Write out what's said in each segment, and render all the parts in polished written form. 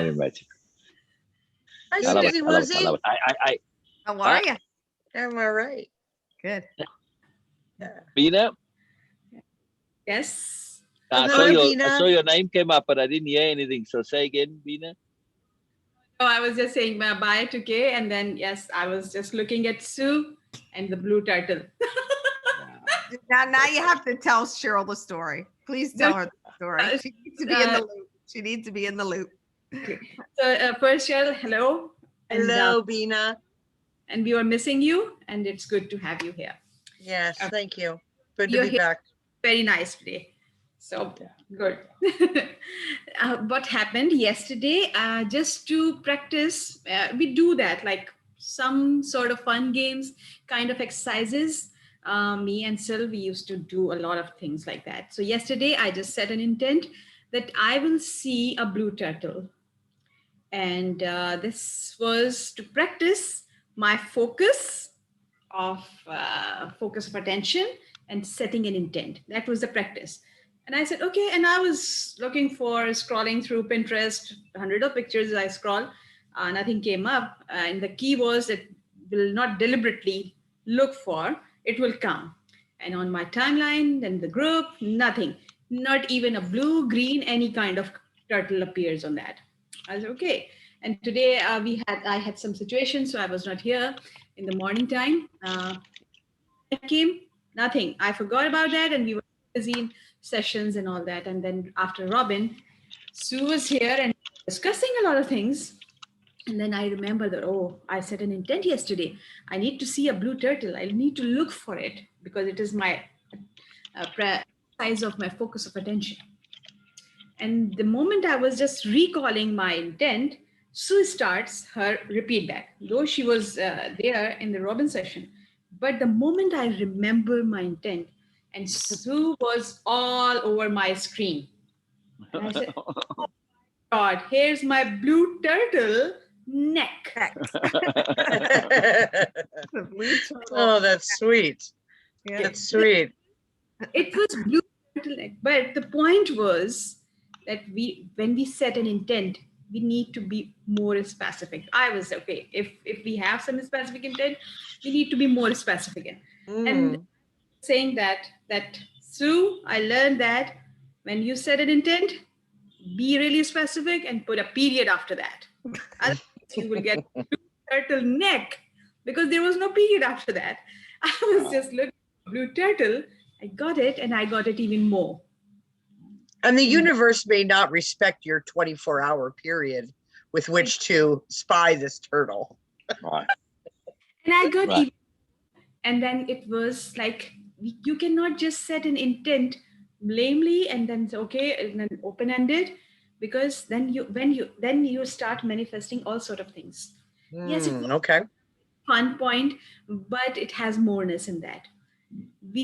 Magic. Hi, I love it. Susie I love it. I Woozy. love it. How are you? Am I right? Good. Yeah. Beena, Yes. Hi, I saw Beena. your name came up, but I didn't hear anything. So say again, Beena. Oh, I was just saying bye to Kay, and then yes, I was just looking at Sue and the blue turtle. Now you have to tell Cheryl the story. Please tell her the story. She needs to be in the loop. She needs to be in the loop. Okay. So first, Cheryl, hello, Hello, Beena. and we were missing you, and it's good to have you here. Yes, thank you. Good to You're be here. back. Very nice today. So good. What happened yesterday? Just to practice, we do that like some sort of fun games, kind of exercises. Me and Sil, we used to do a lot of things like that. So yesterday, I just set an intent that I will see a blue turtle, and this was to practice my focus of attention and setting an intent. That was the practice. And I said, okay. And I was looking for scrolling through Pinterest, hundreds of pictures I scroll, nothing came up. And the key was that will not deliberately look for, it will come. And on my timeline, then the group, nothing, not even a blue, green, any kind of turtle appears on that. I said, okay. And today I had some situations, so I was not here in the morning time. I came, nothing. I forgot about that, and we were busy in sessions and all that. And then after Robin, Sue was here and discussing a lot of things. And then I remember that, oh, I set an intent yesterday. I need to see a blue turtle. I need to look for it because it is my size of my focus of attention. And the moment I was just recalling my intent, Sue starts her repeat back, though she was there in the Robin session. But the moment I remember my intent, and Sue was all over my screen. And I said, oh God, here's my blue turtle neck. Oh, that's sweet. Yeah. That's sweet. It was blue turtle neck. But the point was that when we set an intent, we need to be more specific. I was okay. If we have some specific intent, we need to be more specific. And saying that Sue, I learned that when you set an intent, be really specific and put a period after that. Otherwise, you will get blue turtle neck because there was no period after that. I was just looking at blue turtle. I got it, and I got it even more. And the universe may not respect your 24-hour period with which to spy this turtle. Right. And I got Right. even, and then it was like you cannot just set an intent lamely and then say, okay, and then open-ended, because then you start manifesting all sort of things. Yes, it's Okay. fun point, but it has moreness in that.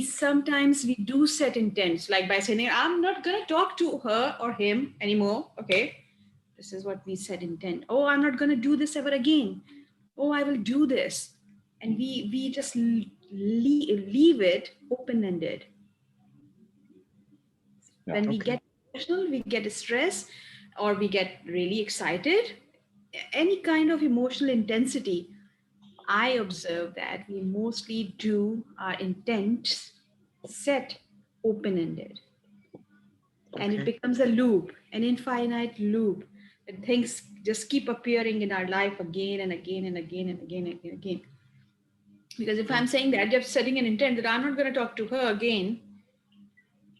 Sometimes we do set intents, like by saying, I'm not going to talk to her or him anymore. Okay, this is what we set intent. Oh, I'm not going to do this ever again. Oh, I will do this. And we just leave it open-ended. When we get emotional, we get stressed, or we get really excited, any kind of emotional intensity, I observe that we mostly do our intent set open-ended. And it becomes a loop, an infinite loop. And things just keep appearing in our life again and again and again and again and again. Because if I'm saying that, just setting an intent that I'm not going to talk to her again,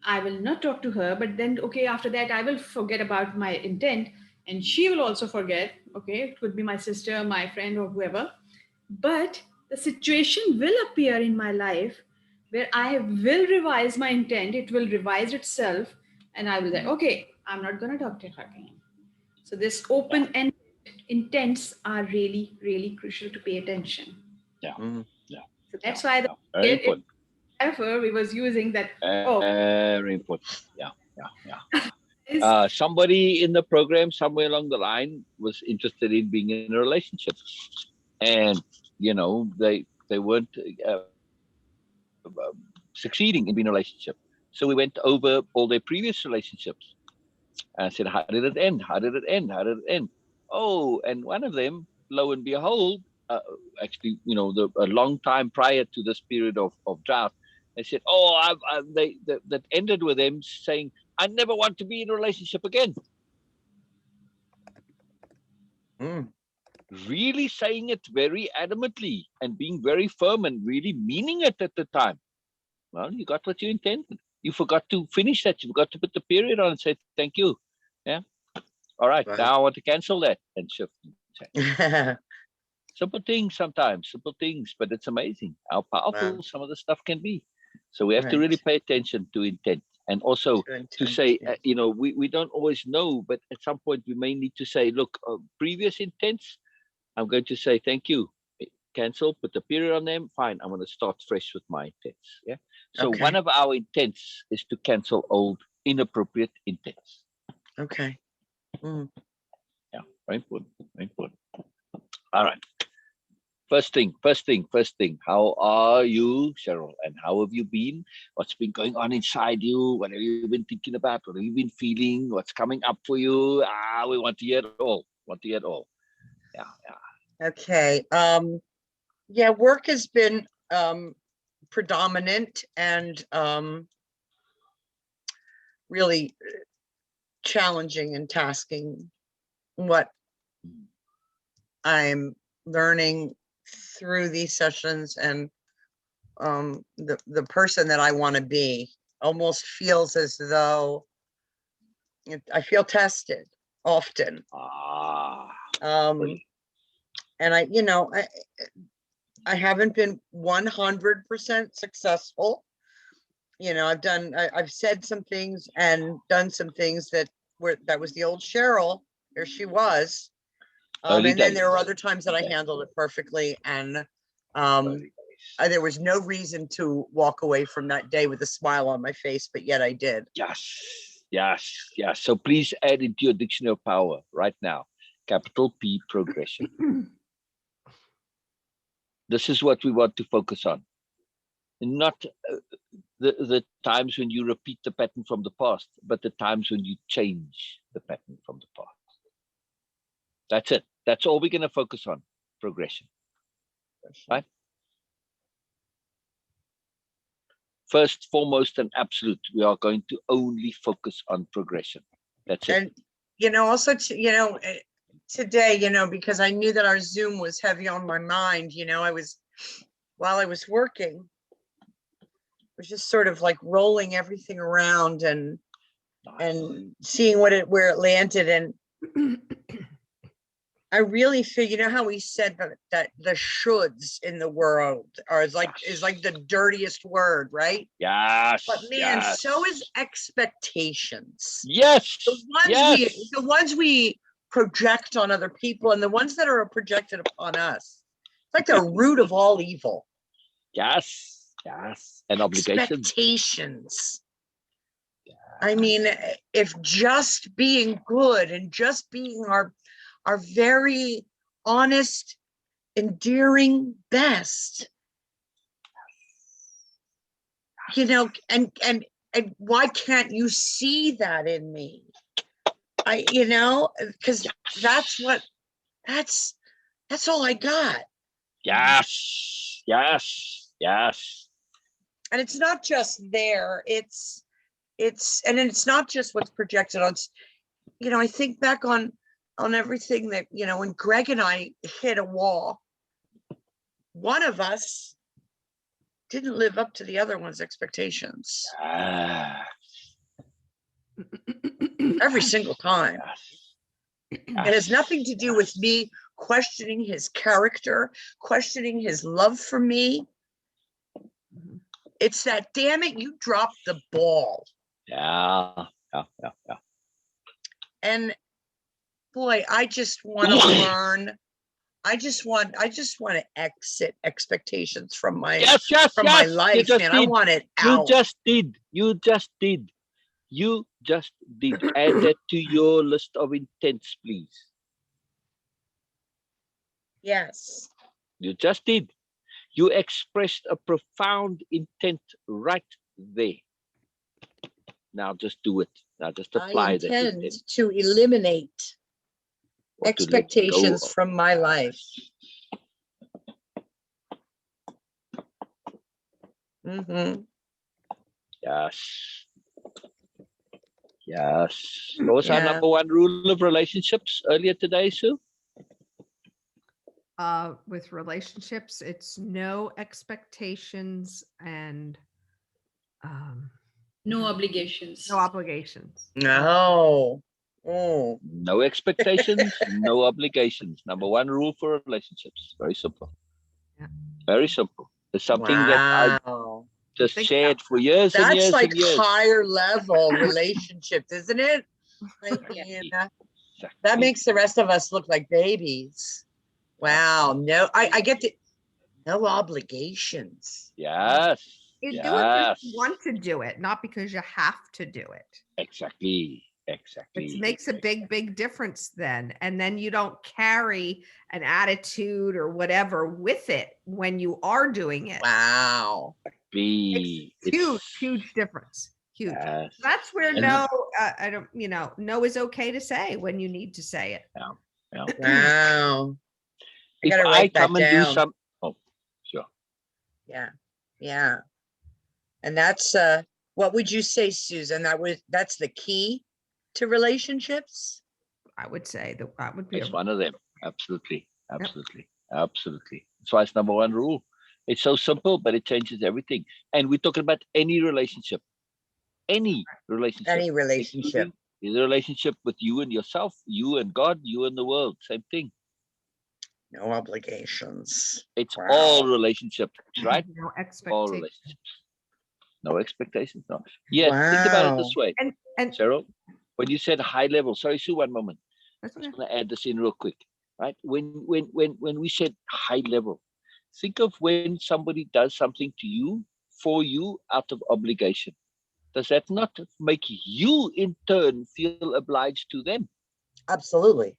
I will not talk to her, but then, okay, after that, I will forget about my intent, and she will also forget. Okay, it could be my sister, my friend, or whoever. But the situation will appear in my life where I will revise my intent, it will revise itself, and I will say, okay, I'm not going to talk to her again. So this open-ended intents are really, really crucial to pay attention. Yeah. Yeah. So that's why very important. Ever we was using that. Very important. Yeah. Somebody in the program somewhere along the line was interested in being in a relationship, and they weren't succeeding in being in a relationship. So we went over all their previous relationships and said, how did it end? How did it end? How did it end? Oh, and one of them, lo and behold, actually, a long time prior to this period of drought, they said, oh, that ended with them saying, I never want to be in a relationship again. Really saying it very adamantly and being very firm and really meaning it at the time. Well, you got what you intended. You forgot to finish that. You forgot to put the period on and say thank you. Yeah. All right. Right. Now I want to cancel that and shift. Simple things sometimes, simple things, but it's amazing how powerful some of the stuff can be. So we have to really pay attention to intent, and also to say, we don't always know, but at some point we may need to say, look, previous intents, I'm going to say thank you, cancel, put the period on them. Fine, I'm going to start fresh with my intents. Yeah. So one of our intents is to cancel old inappropriate intents. Okay. Yeah, very important. Very important. All right. First thing. How are you, Cheryl? And how have you been? What's been going on inside you? What have you been thinking about? What have you been feeling? What's coming up for you? We want to hear it all. Yeah. Okay. Work has been predominant and really challenging and tasking. What I'm learning through these sessions, and the person that I want to be almost feels as though I feel tested often. And I haven't been 100% successful. I've said some things and done some things that was the old Cheryl. There she was. And then there were other times that I handled it perfectly, and there was no reason to walk away from that day with a smile on my face, but yet I did. Yes. So please add into your dictionary of power right now, capital P, progression. This is what we want to focus on, not the times when you repeat the pattern from the past, but the times when you change the pattern from the past. That's it. That's all we're going to focus on, progression. Right? First, foremost, and absolute, we are going to only focus on progression. That's it. And, also, today, because I knew that our Zoom was heavy on my mind, while I was working, I was just sort of like rolling everything around and seeing where it landed. And I really feel, how we said that the shoulds in the world is like the dirtiest word, right? Yes. But man, so is expectations. Yes. The ones we project on other people, and the ones that are projected upon us. It's like the root of all evil. Yes. And obligations. Expectations. Yes. I mean, if just being good and just being our very honest, endearing best, and why can't you see that in me? Because that's all I got. Yes. And it's not just there. It's not just what's projected on. I think back on everything that, when Greg and I hit a wall, one of us didn't live up to the other one's expectations. Every single time. It has nothing to do with me questioning his character, questioning his love for me. It's that, damn it, you dropped the ball. Yeah. And boy, I just want to learn. I just want to exit expectations from my my life, man. I want it out. You just did. Add that to your list of intents, please. Yes. You just did. You expressed a profound intent right there. Now just do it. Now just apply that. I intend to eliminate or to let Expectations go. from my life. Mm-hmm. Yes. Yes. What was our number one rule of relationships earlier today, Sue? With relationships, it's no expectations and No obligations. no obligations. No. Oh. No expectations, no obligations. Number one rule for relationships. Very simple. Yeah. Very simple. It's something that I just Think shared for years and That's years like and years. higher level relationships, isn't it? Like, Beena? That makes the rest of us look like babies. Wow. No, I get the no obligations. Yes. You do it Yes. because you want to do it, not because you have to do it. Exactly. Exactly. It makes a big difference then. And then you don't carry an attitude or whatever with it when you are doing it. Wow. Huge difference. Huge. Yes. That's where And no, I don't, no is okay to say when you need to say it. Yeah. Wow. I If gotta I write that come and do down. some, oh, sure. Yeah. Yeah. And that's what would you say, Susan? That's the key to relationships? I would say that would be It's one of them. Absolutely. Absolutely. Absolutely. That's why it's number one rule. It's so simple, but it changes everything. And we're talking about any relationship. Any relationship. Any relationship. Is a relationship with you and yourself, you and God, you and the world. Same thing. No obligations. It's all relationships, right? No expectations. All relationships. No expectations. No. Yeah. Think about it this way. And Cheryl, when you said high level, sorry, Sue, one moment. That's okay. I'm just going to add this in real quick, right? When we said high level, think of when somebody does something to you, for you, out of obligation. Does that not make you in turn feel obliged to them? Absolutely.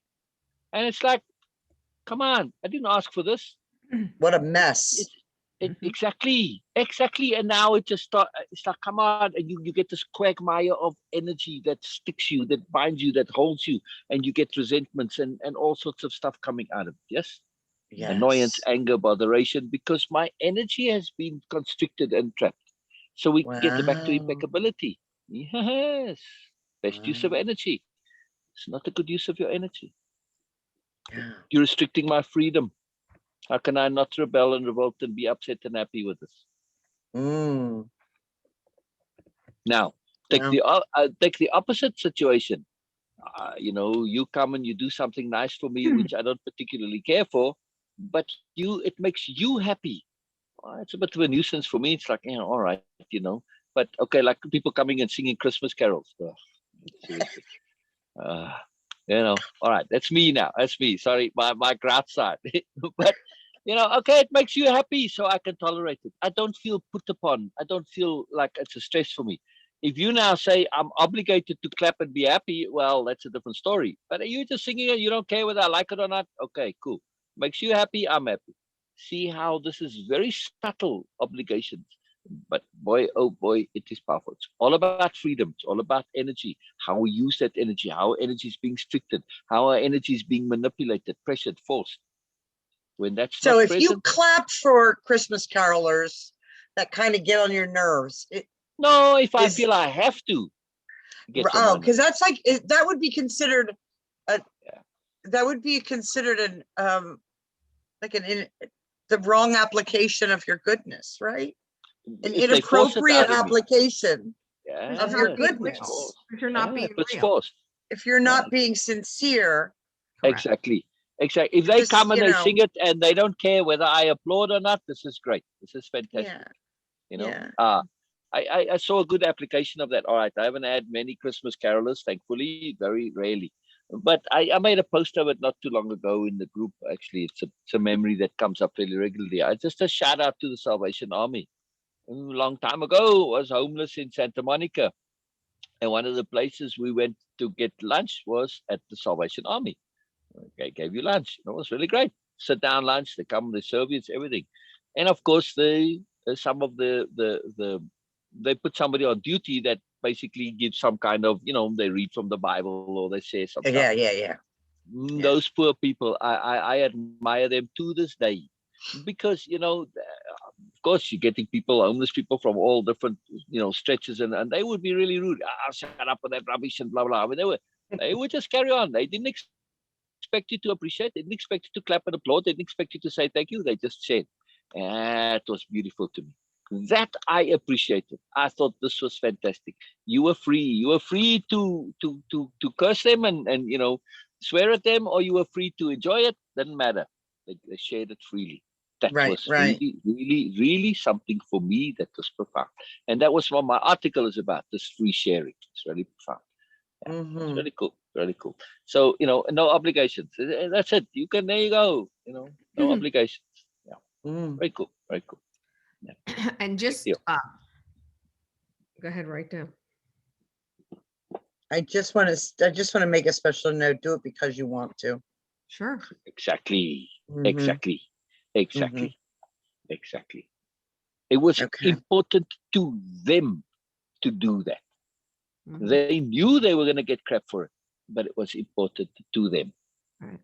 And it's like, come on, I didn't ask for this. What a mess. Exactly. And now it just it's like, come on, and you get this quagmire of energy that sticks you, that binds you, that holds you, and you get resentments and all sorts of stuff coming out of it. Yes. Annoyance, anger, botheration, because my energy has been constricted and trapped. So we get back to impeccability. Yes. Best use of energy. It's not a good use of your energy. You're restricting my freedom. How can I not rebel and revolt and be upset and happy with this? Now, take the opposite situation. You come and you do something nice for me, which I don't particularly care for, but it makes you happy. It's a bit of a nuisance for me. It's like, all right, but okay, like people coming and singing Christmas carols. Seriously. All right, that's me now. That's me. Sorry, my grouch side. But okay, it makes you happy, so I can tolerate it. I don't feel put upon. I don't feel like it's a stress for me. If you now say I'm obligated to clap and be happy, well, that's a different story. But are you just singing it? You don't care whether I like it or not? Okay, cool. Makes you happy, I'm happy. See how this is very subtle obligations. But boy, oh boy, it is powerful. It's all about freedom. It's all about energy, how we use that energy, how energy is being restricted, how our energy is being manipulated, pressured, forced. When that's so not if present, you clap for Christmas carolers that kind of get on your nerves. No, if I feel I have to. Because that's like that would be considered that would be considered the wrong application of your goodness, right? An inappropriate application of your goodness. If you're not being it's real. Forced. If you're not being sincere. Exactly. If they come and they sing it and they don't care whether I applaud or not, this is great. This is fantastic. I saw a good application of that. All right, I haven't had many Christmas carolers, thankfully, very rarely. But I made a post of it not too long ago in the group. Actually, it's a memory that comes up fairly regularly. Just a shout out to the Salvation Army. A long time ago, I was homeless in Santa Monica. And one of the places we went to get lunch was at the Salvation Army. Okay, gave you lunch. It was really great. Sit down lunch. They come, they serve you, it's everything. And of course, they put somebody on duty that basically gives some kind of, they read from the Bible or they say something. Yeah. Those poor people, I admire them to this day, because of course you're getting people, homeless people from all different stretches, and they would be really rude. Shut up with that rubbish and blah blah. I mean, they would just carry on. They didn't expect you to appreciate. They didn't expect you to clap and applaud. They didn't expect you to say thank you. They just said, it was beautiful to me. That I appreciated. I thought this was fantastic. You were free. You were free to curse them and swear at them, or you were free to enjoy it. Doesn't matter. They shared it freely. That was really, really, really something for me that was profound. And that was what my article is about, this free sharing. It's really profound. Yeah, it's really cool. Really cool. So, no obligations. That's it. There you go. No obligations. Yeah. Very cool. Very cool. Yeah. And just go ahead right now. I just want to make a special note. Do it because you want to. Sure. Exactly. Exactly. It was important to them to do that. They knew they were going to get crap for it, but it was important to them. Right.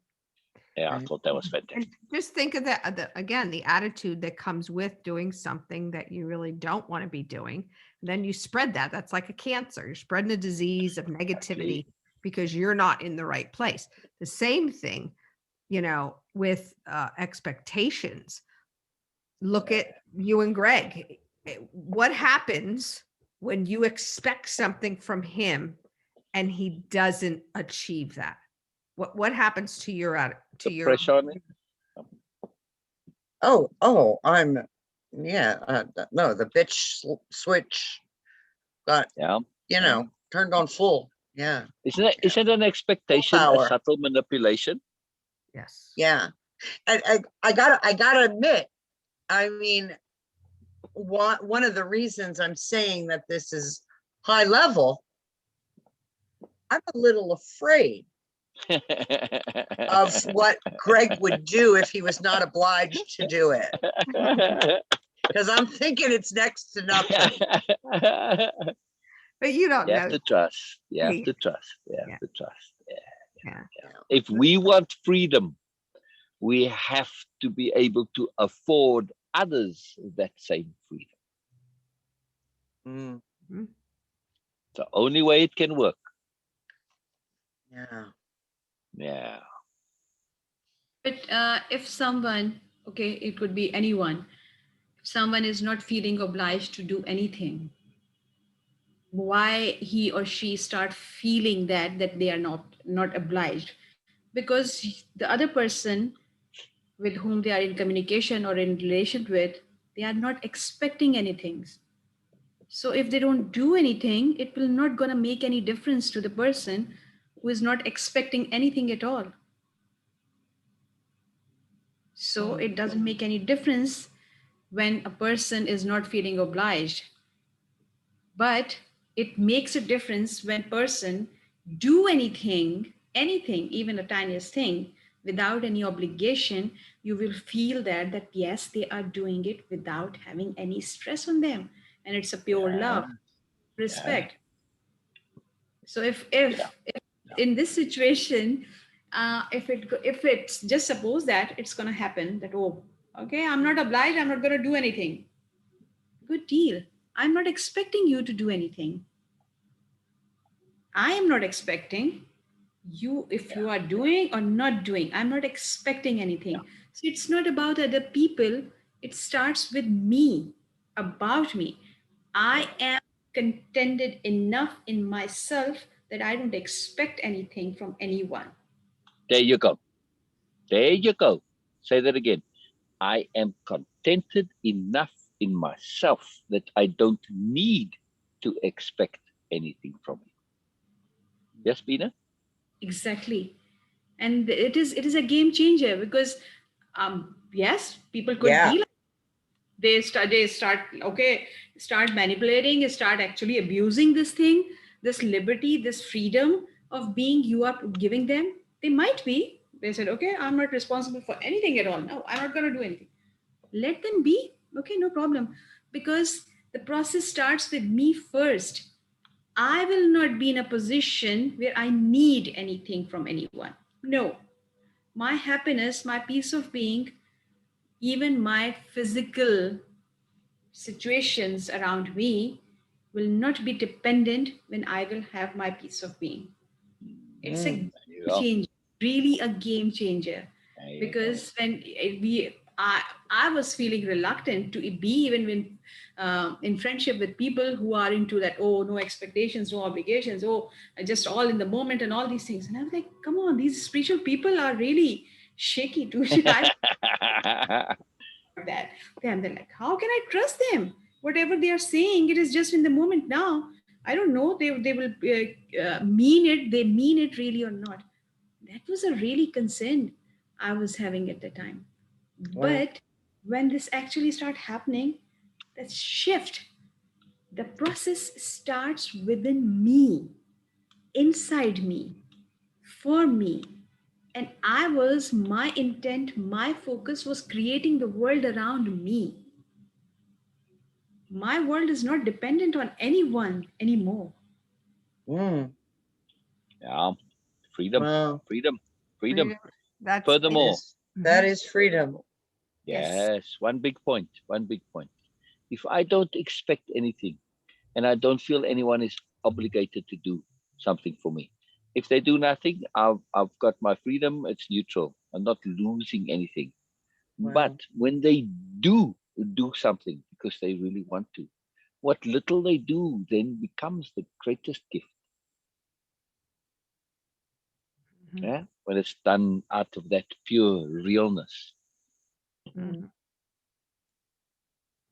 Yeah, I thought that was fantastic. And just think of that again, the attitude that comes with doing something that you really don't want to be doing. And then you spread that. That's like a cancer. You're spreading a disease of negativity because you're not in the right place. The same thing, with expectations. Look at you and Greg. What happens when you expect something from him and he doesn't achieve that? What happens to your pressure on it? No, the bitch switch got turned on full. Yeah. Isn't it an expectation, a subtle manipulation? Yes. Yeah. And I gotta admit, I mean, one of the reasons I'm saying that this is high level, I'm a little afraid of what Greg would do if he was not obliged to do it. Because I'm thinking it's next to nothing. But you don't know. You have to trust. You have to trust. Yeah. If we want freedom, we have to be able to afford others that same freedom. It's the only way it can work. Yeah. But if someone, it could be anyone, if someone is not feeling obliged to do anything, why he or she start feeling that they are not obliged? Because the other person with whom they are in communication or in relation with, they are not expecting anything. So if they don't do anything, it will not gonna make any difference to the person who is not expecting anything at all. So it doesn't make any difference when a person is not feeling obliged. But it makes a difference when person do anything, even the tiniest thing, without any obligation. You will feel that yes, they are doing it without having any stress on them. And it's a pure love, respect. So if in this situation, if it's just suppose that it's going to happen that, I'm not obliged, I'm not going to do anything. Good deal. I'm not expecting you to do anything. I am not expecting you if you are doing or not doing. I'm not expecting anything. So it's not about other people. It starts with me, about me. I am contented enough in myself that I don't expect anything from anyone. There you go. There you go. Say that again. I am contented enough in myself that I don't need to expect anything from you. Yes, Beena? Exactly. And it is a game changer because yes, people could be like, they start manipulating, start actually abusing this thing, this liberty, this freedom of being you are giving them. They might be, they said, I'm not responsible for anything at all. No, I'm not going to do anything. Let them be. No problem. Because the process starts with me first. I will not be in a position where I need anything from anyone. No, my happiness, my peace of being, even my physical situations around me will not be dependent when I will have my peace of being. It's a game There you go. changer, really a game changer. There you go. Because when I was feeling reluctant to be even when in friendship with people who are into that, oh, no expectations, no obligations, oh, just all in the moment and all these things. And I was like, come on, these spiritual people are really shaky too. That them, they're like, how can I trust them? Whatever they are saying, it is just in the moment now. I don't know, they will mean it, they mean it really or not. That was a really concern I was having at the time. Wow. But when this actually start happening, that shift, the process starts within me, inside me, for me. And my intent, my focus was creating the world around me. My world is not dependent on anyone anymore. Mm. Yeah. Freedom. Wow. Freedom. Freedom. That's Furthermore, That is freedom. yes, one big point. One big point. If I don't expect anything and I don't feel anyone is obligated to do something for me, if they do nothing, I've got my freedom. It's neutral. I'm not losing anything. Wow. But when they do something because they really want to, what little they do then becomes the greatest gift. Mhm. Yeah, when it's done out of that pure realness, Mhm.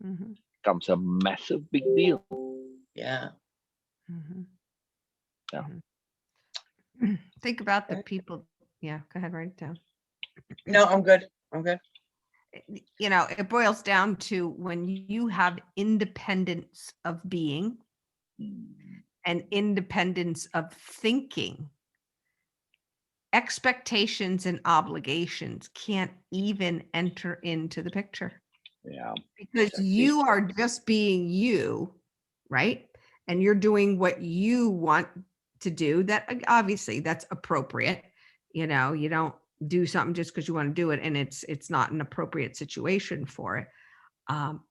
Mhm. becomes a massive big deal. Yeah. Mhm. Yeah. Mhm. Think about the Okay. people. Yeah, go ahead, write it down. No, I'm good. I'm good. You know, it boils down to when you have independence of being Mm. and independence of thinking, expectations and obligations can't even enter into the picture Yeah. because Exactly. you are just being you, right? And you're doing what you want to do. That obviously that's appropriate. You know, you don't do something just because you want to do it and it's not an appropriate situation for it. Um,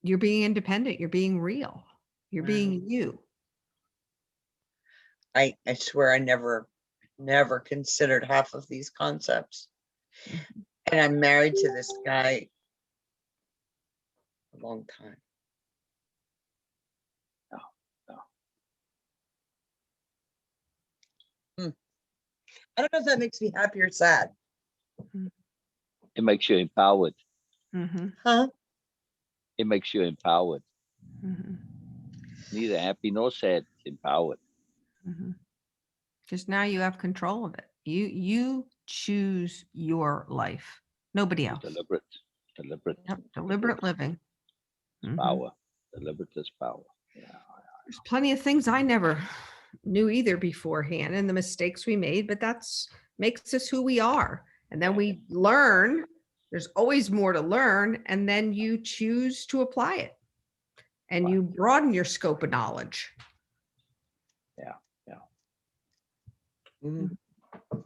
you're being independent, you're being real, you're Wow. being you. I swear I never considered half of these concepts. Mhm. And I'm married to this guy a long time. No, no. I don't know if that makes me happy or sad. It makes you empowered. Mhm. Huh? It makes you empowered. Mhm. Neither happy nor sad. It's empowered. Mhm. Because now you have control of it. You choose your life, nobody You're else. deliberate. Deliberate. Yep. Deliberate living. It's Mhm. power. Deliberate is power. Yeah. There's plenty of things I never knew either beforehand and the mistakes we made, but that's makes us who we are. And then we learn, there's always more to learn, and then you choose to apply it and Right. you broaden your scope of knowledge. Yeah. Yeah. Mhm.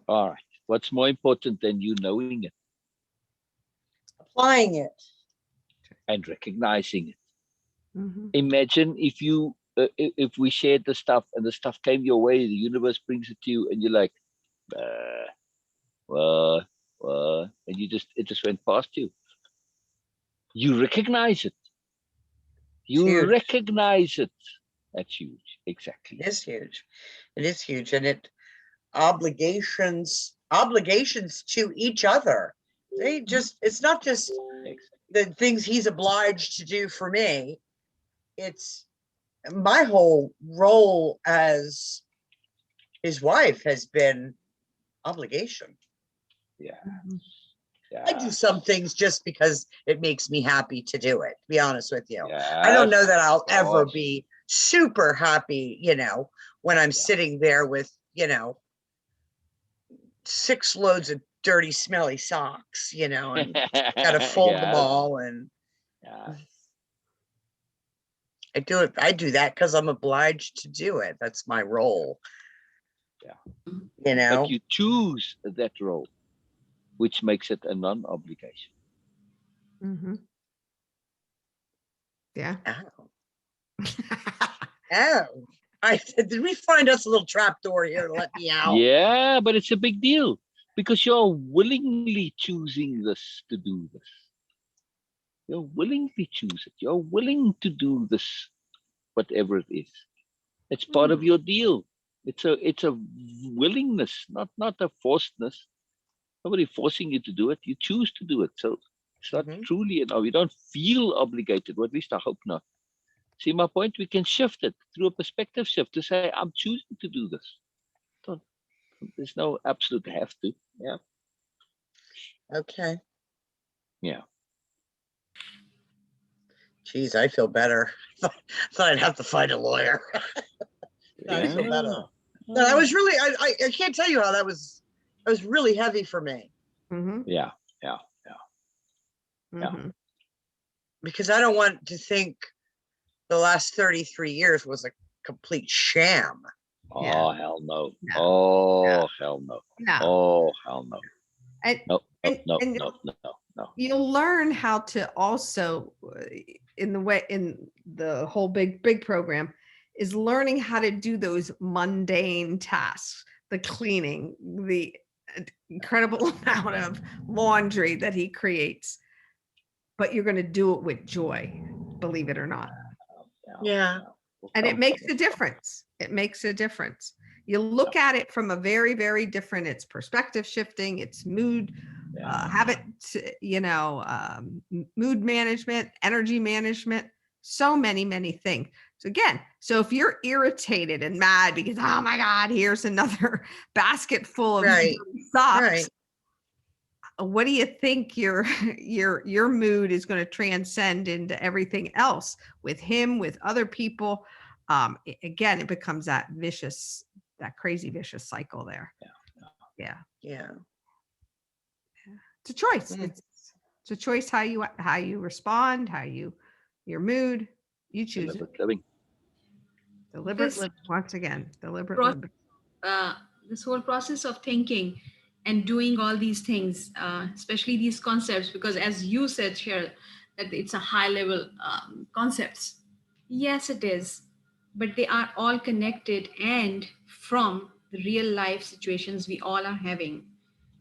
All right. What's more important than you knowing it Applying it. and recognizing it? Mhm. Imagine if we shared the stuff and the stuff came your way, the universe brings it to you, and you're like, what, and it just went past you. You recognize it. You Huge. recognize it. That's huge. Exactly. It is huge. It is huge. And it obligations to each other. It's not just the things he's obliged to do for me. It's my whole role as his wife has been obligation. Yeah. Mhm. Yeah. I do some things just because it makes me happy to do it, to be honest with you. Yes, I don't know that I'll ever course. be super happy, when I'm sitting there with, 6 loads of dirty, smelly socks, and got to fold them Yes. all. And Yes. I do that because I'm obliged to do it. That's my role. You know, But you choose that role, which makes it a non-obligation. Mm-hmm. Yeah. oh, I said, did we find us a little trapdoor here to let me out? Yeah, but it's a big deal because you're willingly choosing this to do this. You're willingly choose it. You're willing to do this, whatever it is. It's part of your deal. It's a willingness, not a forcedness. Nobody forcing you to do it. You choose to do it. So it's not truly, you don't feel obligated, or at least I hope not. See my point? We can shift it through a perspective shift to say, I'm choosing to do this. There's no absolute have to. Yeah. Okay. Yeah. Geez, I feel better. Thought I'd have to find a lawyer. I feel better. No, I was really, I can't tell you how that was really heavy for me. Mm-hmm. Yeah. Mm-hmm. Because I don't want to think the last 33 years was a complete sham. Oh, hell no. No. Oh, hell no. No. Oh, hell no. And, No. No. You'll learn how to also, in the whole big program, is learning how to do those mundane tasks, the cleaning, the incredible amount of laundry that he creates, but you're going to do it with joy, believe it or not. Yeah. And it makes a difference. It makes a difference. You look at it from a very, very different, it's perspective shifting, it's mood, habit, mood management, energy management, so many things. So again, so if you're irritated and mad because, oh my God, here's another basket full of socks. What do you think your mood is going to transcend into everything else with him, with other people? Again, it becomes that crazy vicious cycle there. Yeah. It's a choice. It's a choice how you respond, your mood, you choose deliberate it. living. Deliberate living. Once again, deliberate living. This whole process of thinking and doing all these things, especially these concepts, because as you said, Cheryl, that it's a high level concepts. Yes, it is, but they are all connected and from the real life situations we all are having.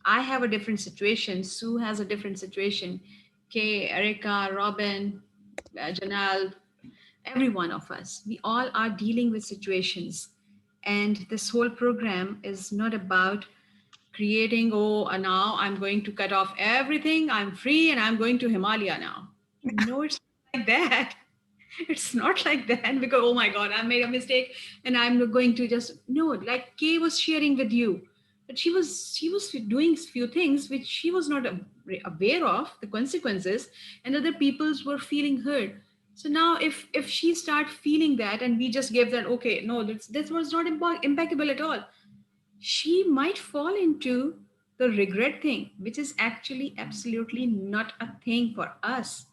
I have a different situation. Sue has a different situation. Kay, Erica, Robin, Janelle, every one of us, we all are dealing with situations. And this whole program is not about creating, now I'm going to cut off everything, I'm free, and I'm going to Himalaya now. No, it's not like that. It's not like that, because, oh my God, I made a mistake and I'm going to like Kay was sharing with you. But she was doing few things which she was not aware of the consequences, and other people's were feeling hurt. So now if she start feeling that and we just gave that, okay, no, this was not impeccable at all, she might fall into the regret thing, which is actually absolutely not a thing for us.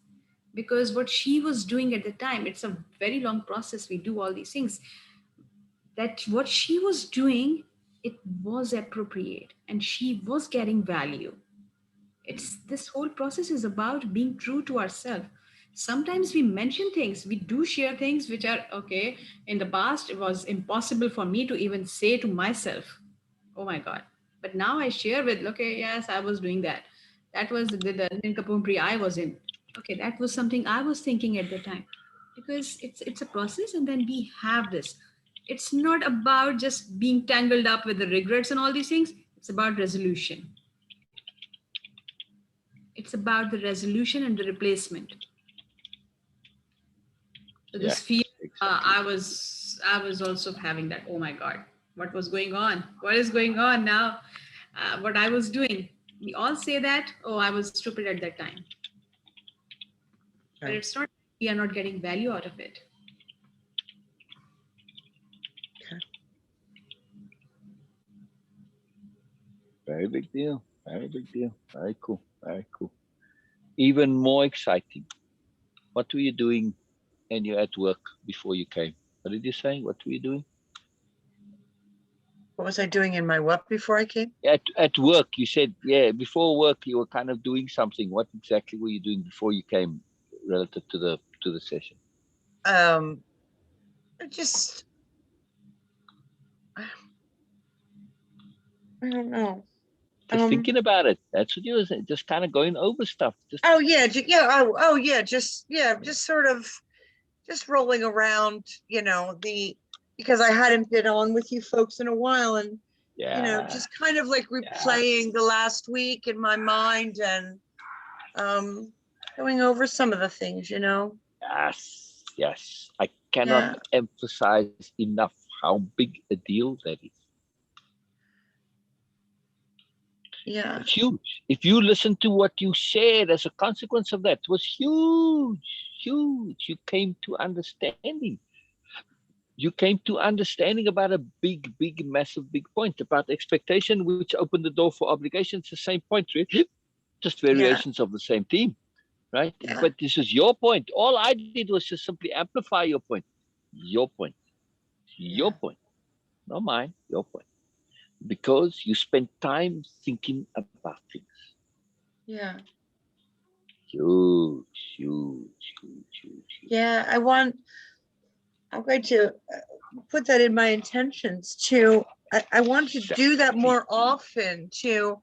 Because what she was doing at the time, it's a very long process, we do all these things, that what she was doing, it was appropriate and she was getting value. It's this whole process is about being true to ourselves. Sometimes we mention things, we do share things which are okay. In the past, it was impossible for me to even say to myself, oh my God. But now I share with, okay, yes, I was doing that. That was the nincompoopry I was in. Okay, that was something I was thinking at the time. Because it's a process, and then we have this. It's not about just being tangled up with the regrets and all these things. It's about resolution. It's about the resolution and the replacement. So this fear, I was also having that. Oh my God, what was going on? What is going on now? What I was doing. We all say that. Oh, I was stupid at that time. But it's not. We are not getting value out of it. Okay. Very big deal. Very big deal. Very cool. Very cool. Even more exciting. What were you doing when you at work before you came? What did you say? What were you doing? What was I doing in my what before I came? At work, you said, yeah, before work you were kind of doing something. What exactly were you doing before you came, relative to the session? Just, I don't know. Just thinking about it. That's what you were saying. Just kind of going over stuff. Just Oh yeah, oh yeah, just sort of just rolling around, because I hadn't been on with you folks in a while, and just kind of like replaying the last week in my mind, and going over some of the things, Yes. I cannot emphasize enough how big a deal that is. Yeah. It's huge. If you listen to what you shared as a consequence of that, it was huge. You came to understanding. You came to understanding about a big, massive, big point about expectation, which opened the door for obligations. The same point, really. Just variations of the same theme, right? Yeah. But this is your point. All I did was just simply amplify your point. Your point. Your point. Not mine. Your point. Because you spent time thinking about things. Yeah. Huge. Yeah, I'm going to put that in my intentions to, I want to do that more often, to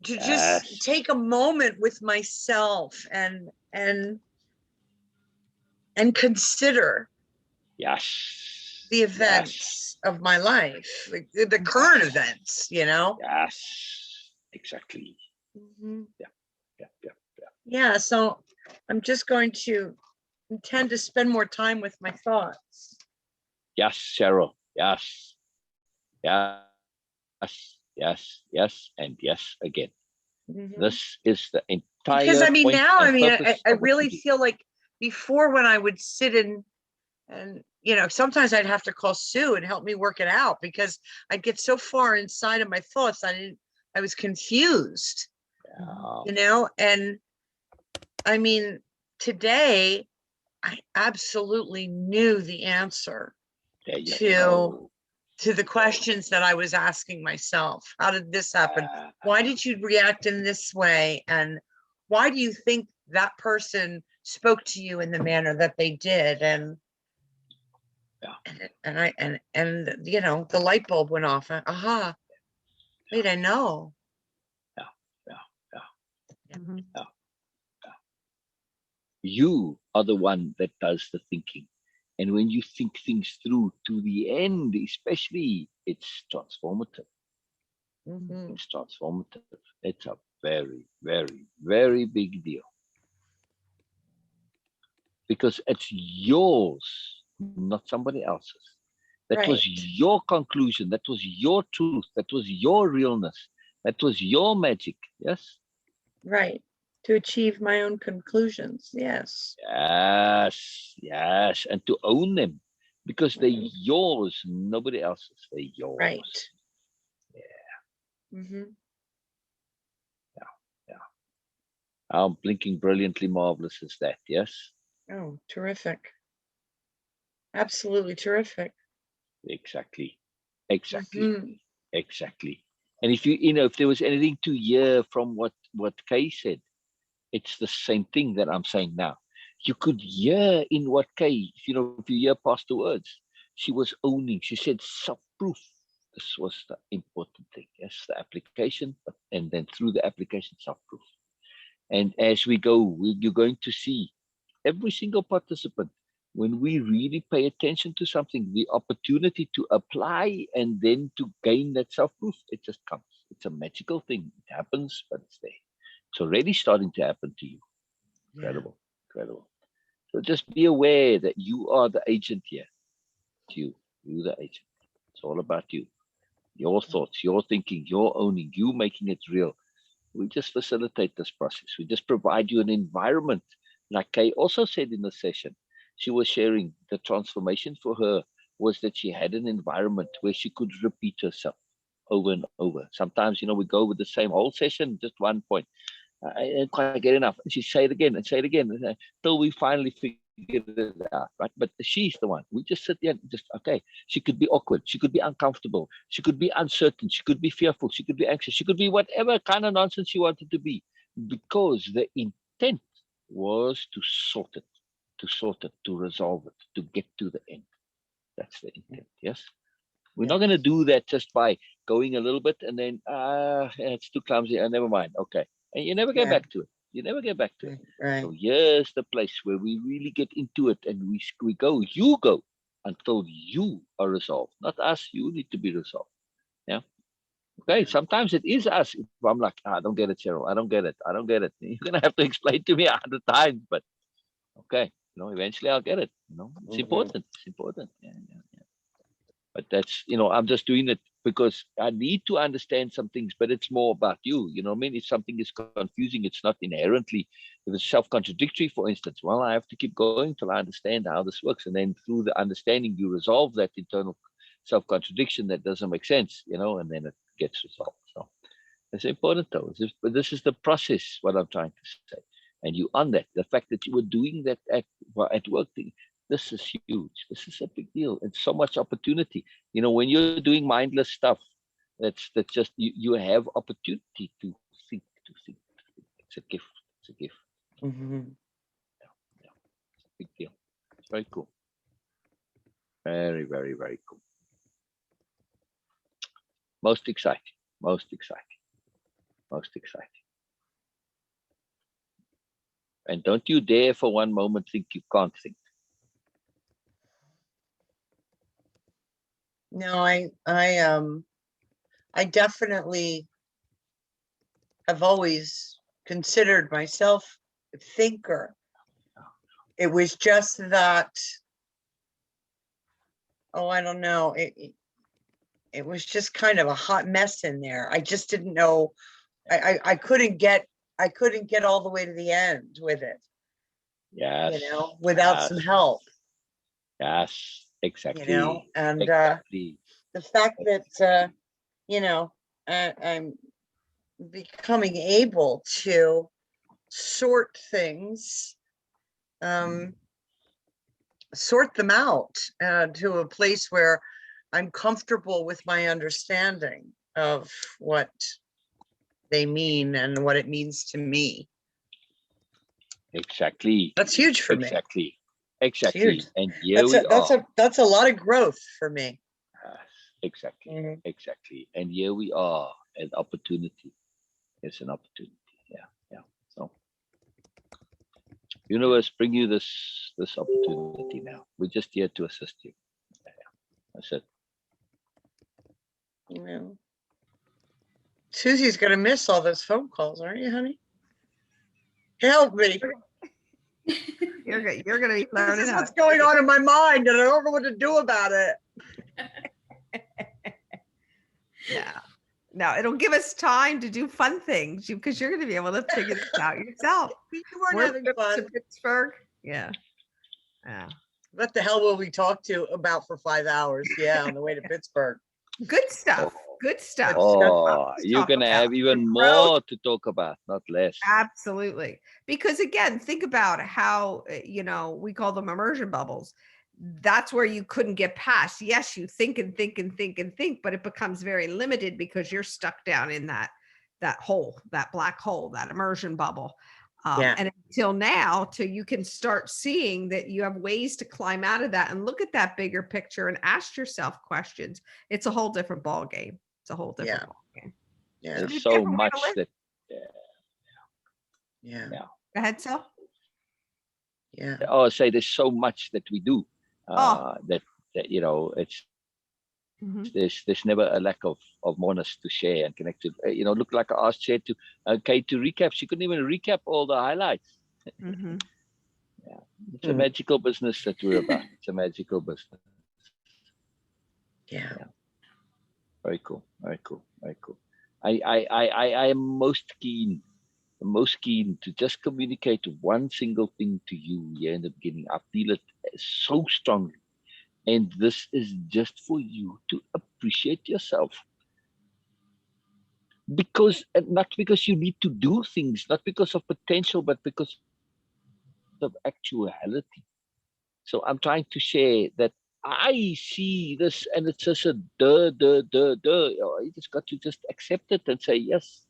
just take a moment with myself and consider the events of my life, like the current events, Yes, exactly. Yeah, so I'm just going to intend to spend more time with my thoughts. Yes, Cheryl. Yes, and yes again. This is the entire because point now I really feel like before, when I would sit and sometimes I'd have to call Sue and help me work it out, because I'd get so far inside of my thoughts I was confused. And I mean, today I absolutely knew the answer to the questions that I was asking myself. How did this happen? Why did you react in this way? And why do you think that person spoke to you in the manner that they did? And the light bulb went off. Aha. Wait, I know. You are the one that does the thinking. And when you think things through to the end, especially, it's transformative. It's transformative. It's a very, very, very big deal. Because it's yours, not somebody else's. That was your conclusion. That was your truth. That was your realness. That was your magic. Yes? Right. To achieve my own conclusions. Yes. Yes. And to own them, because they're yours, nobody else's. They're yours. Right. Yeah. How blinking brilliantly marvelous is that? Yes. Oh, terrific. Absolutely terrific. Exactly. And if if there was anything to hear from what Kay said, it's the same thing that I'm saying now. You could hear in what Kay, if you hear past the words, she was owning. She said self-proof. This was the important thing. Yes, the application, and then through the application, self-proof. And as we go, you're going to see every single participant, when we really pay attention to something, the opportunity to apply and then to gain that self-proof, it just comes. It's a magical thing. It happens, but it's there. It's already starting to happen to you. Incredible. So just be aware that you are the agent here. It's you the agent. It's all about you. Your thoughts, your thinking, your owning, you making it real. We just facilitate this process. We just provide you an environment. Like Kay also said in the session, she was sharing the transformation for her was that she had an environment where she could repeat herself over and over. Sometimes, we go with the same whole session, just one point. I didn't quite get enough. And she say it again and say it again until we finally figure it out, right? But she's the one. We just sit there and just, okay, she could be awkward. She could be uncomfortable. She could be uncertain. She could be fearful. She could be anxious. She could be whatever kind of nonsense she wanted to be, because the intent was to sort it, to resolve it, to get to the end. That's the intent, yes? We're not going to do that just by going a little bit and then, it's too clumsy, never mind, okay. And you never get back to it. You never get back to it. Right. So here's the place where we really get into it, and we go, you go until you are resolved. Not us, you need to be resolved. Yeah. Okay, sometimes it is us. If I'm like, I don't get it, Cheryl. I don't get it. You're going to have to explain to me 100 times, but okay, eventually I'll get it. It's important. It's important. Yeah. But that's, I'm just doing it because I need to understand some things, but it's more about you. If something is confusing, it's not inherently, if it's self-contradictory, for instance, well, I have to keep going till I understand how this works. And then through the understanding, you resolve that internal self-contradiction that doesn't make sense, and then it gets resolved. So it's important though. But this is the process, what I'm trying to say. And you on that, the fact that you were doing that at work, this is huge. This is a big deal. It's so much opportunity. When you're doing mindless stuff, that's just, you have opportunity to think. It's a gift. It's a gift. Mm-hmm. Yeah. It's a big deal. It's very cool. Very, very, very cool. Most exciting. And don't you dare for one moment think you can't think. No, I definitely have always considered myself a thinker. It was just that, I don't know. It was just kind of a hot mess in there. I just didn't know. I couldn't get all the way to the end with it. Yes. Without some help. Yes, exactly. And exactly. The fact that I'm becoming able to sort things, sort them out to a place where I'm comfortable with my understanding of what they mean and what it means to me. Exactly. That's huge for me. Exactly. And that's a lot of growth for me. Exactly. Mm-hmm. Exactly. And here we are, an opportunity. It's an opportunity. Yeah. So universe bring you this opportunity now. We're just here to assist you. Yeah. That's it. Yeah. Susie's gonna miss all those phone calls, aren't you, honey? Help me. You're gonna be learning. This is what's going on in my mind, and I don't know what to do about it. Yeah. No, it'll give us time to do fun things because you're going to be able to figure this out yourself. You weren't having fun. To Pittsburgh. Yeah. What the hell will we talk to about for 5 hours? Yeah, on the way to Pittsburgh. Good stuff. Good stuff. You're going to have even more to talk about, not less. Absolutely. Because again, think about how, we call them immersion bubbles. That's where you couldn't get past. Yes, you think and think and think and think, but it becomes very limited because you're stuck down in that hole, that black hole, that immersion bubble. And until now, till you can start seeing that you have ways to climb out of that and look at that bigger picture and ask yourself questions. It's a whole different ball game. It's a whole different ball game. Yeah. There's so much that. Yeah. Go ahead, Sal. Yeah. I say there's so much that we do. That it's there's never a lack of moreness to share and connect to. Look, like I asked Cher to recap. She couldn't even recap all the highlights. Mm-hmm. Yeah, it's a magical business that we're about. It's a magical business. Yeah. Very cool. I am most keen to just communicate one single thing to you here in the beginning. I feel it so strongly. And this is just for you to appreciate yourself. Not because you need to do things, not because of potential, but because of actuality. So I'm trying to share that I see this, and it's just a duh. You just got to just accept it and say, yes,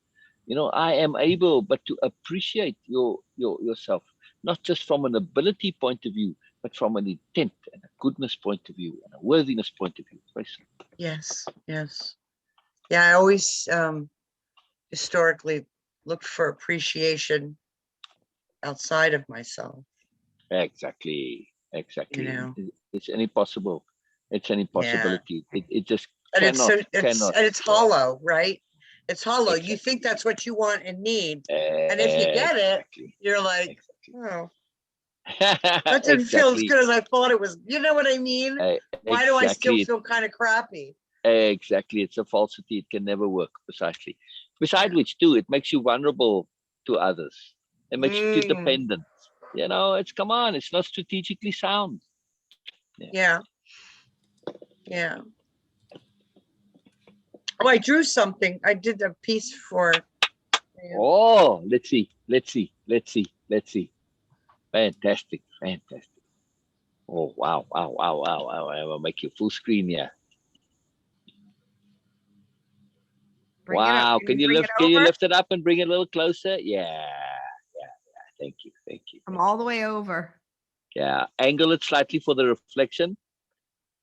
I am able, but to appreciate yourself, not just from an ability point of view, but from an intent and a goodness point of view and a worthiness point of view. Yes, yes. Yeah, I always historically looked for appreciation outside of myself. Exactly. You know. It's any possible. It's any possibility. It just And cannot. it's hollow, right? It's hollow. Exactly. You think that's what you want and need. And if you get it, you're like, oh, that didn't feel as good as I thought it was. You know what I mean? Why do I still feel kind of crappy? Exactly. It's a falsity. It can never work. Precisely. Besides which, too, it makes you vulnerable to others. It makes you dependent. Come on, it's not strategically sound. Yeah. Oh, I drew something. I did a piece for. Oh, let's see. Fantastic. Oh, wow. I will make you full screen here. Wow. Can you lift it up and bring it a little closer? Yeah. Thank you. I'm all the way over. Yeah. Angle it slightly for the reflection.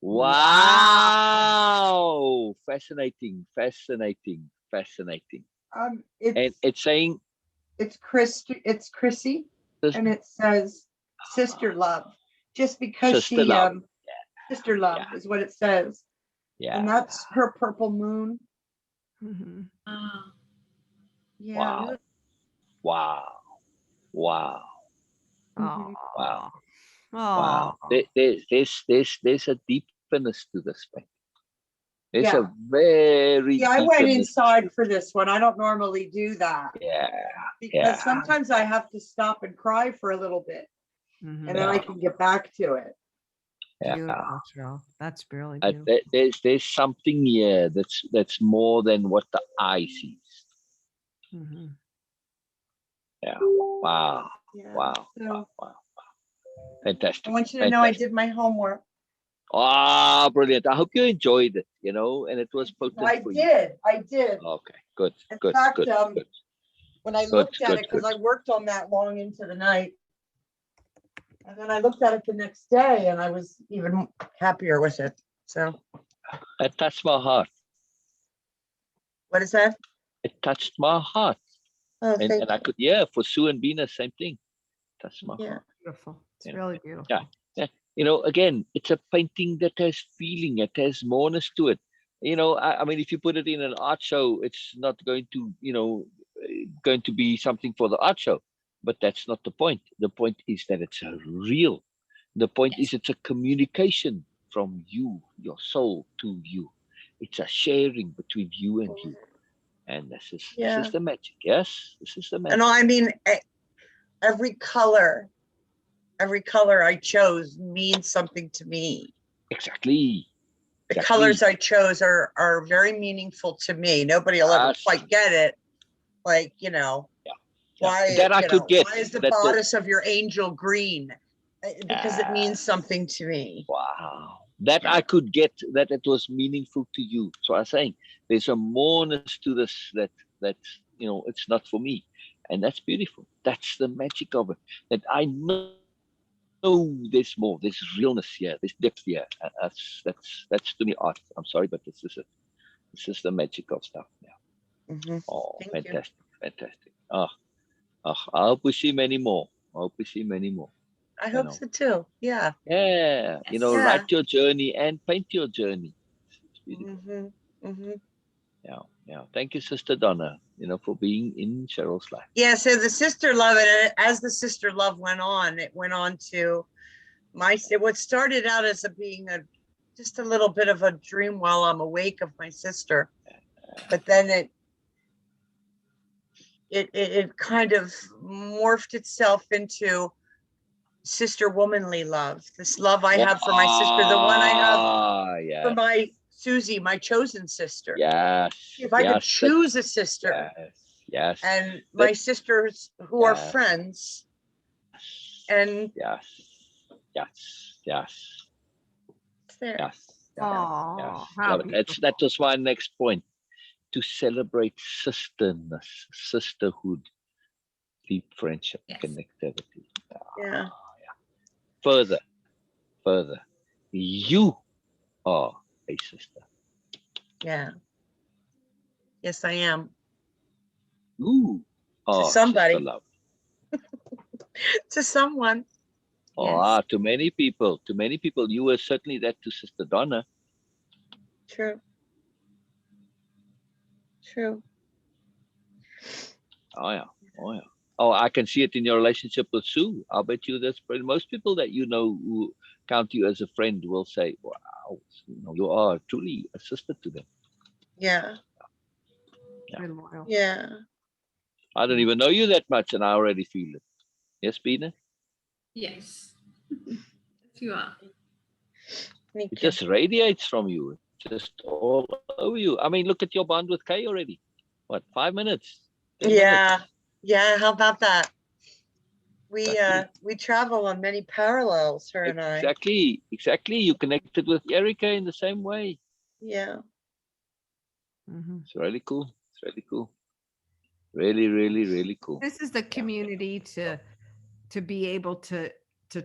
Wow. Fascinating. And it's saying it's Chrissy, and it says sister love, just because sister love is what it says. Yeah. And that's her purple moon. Mm-hmm. Yeah. Wow. Oh. Wow. There's a deepness to this thing. There's a very I went inside for this one. I don't normally do that. Yeah. Because sometimes I have to stop and cry for a little bit. And then I can get back to it. Beautiful, Cheryl. That's really beautiful. There's something here that's more than what the eye sees. Mm-hmm. Yeah. Wow. Yeah. Wow. Fantastic. I want you to know I did my homework. Ah, brilliant. I hope you enjoyed it, and it was potent for you. I did. Okay, good. In fact, good. When I looked at it, because I worked on that long into the night, and then I looked at it the next day, and I was even happier with it. So it touched my heart. What is that? It touched my heart. Oh, and I could, for Sue and Beena, same thing. Touched my heart. Beautiful. It's really beautiful. Yeah. Again, it's a painting that has feeling. It has moreness to it. I mean, if you put it in an art show, it's not going to, going to be something for the art show. But that's not the point. The point is that it's real. The point is it's a communication from you, your soul, to you. It's a sharing between you and you. And this is the magic. Yes, this is the magic. And I mean, every color I chose means something to me. Exactly. The colors I chose are very meaningful to me. Nobody will ever quite get it. Like, why, that I could get. Why is the bodice of your angel green? Because it means something to me. Wow. That I could get, that it was meaningful to you. So I'm saying there's a moreness to this that it's not for me. And that's beautiful. That's the magic of it. That I know there's more. There's realness here. There's depth here. That's to me art. I'm sorry, but this is it. This is the magic of stuff. Yeah. Mm-hmm. Oh, fantastic. Oh, I hope we see many more. I hope so too. Yeah. Yeah. Write your journey and paint your journey. It's beautiful. Mm-hmm. Mm-hmm. Yeah. Thank you, Sister Donna, for being in Cheryl's life. Yeah. So the sister love, and as the sister love went on, it went on to what started out as being just a little bit of a dream while I'm awake of my sister, but then it kind of morphed itself into sister womanly love. This love I have for my sister, the one I have for my Susie, my chosen sister. Yes. If I could choose a sister. Yes. And my sisters who are friends. And Yes, yes, It's there. yes, yes, Oh, yes. how Love it. That was my next point. To celebrate sisterness, sisterhood, deep friendship, Yes. connectivity. Yeah. Further, further, you are a sister. Yeah. Yes, I am. You are somebody. sister love. To someone. Yes. To many people, you were certainly that to Sister Donna. True. True. Oh yeah, oh yeah. Oh, I can see it in your relationship with Sue. I'll bet you that's probably most people that you know who count you as a friend will say, "Wow, you are truly a sister to them." Yeah. very loyal. Yeah. I don't even know you that much, and I already feel it. Yes, Beena? Yes. You are. Thank It you. just radiates from you, just all over you. I mean, look at your bond with Kay already. What, 5 minutes? 10 Yeah. minutes? Yeah. How about that? Exactly. We travel on many parallels, her and I. Exactly. You connected with Erica in the same way. Yeah. Mhm. It's really cool. It's really cool. Really, really, really cool. This is the community to be able to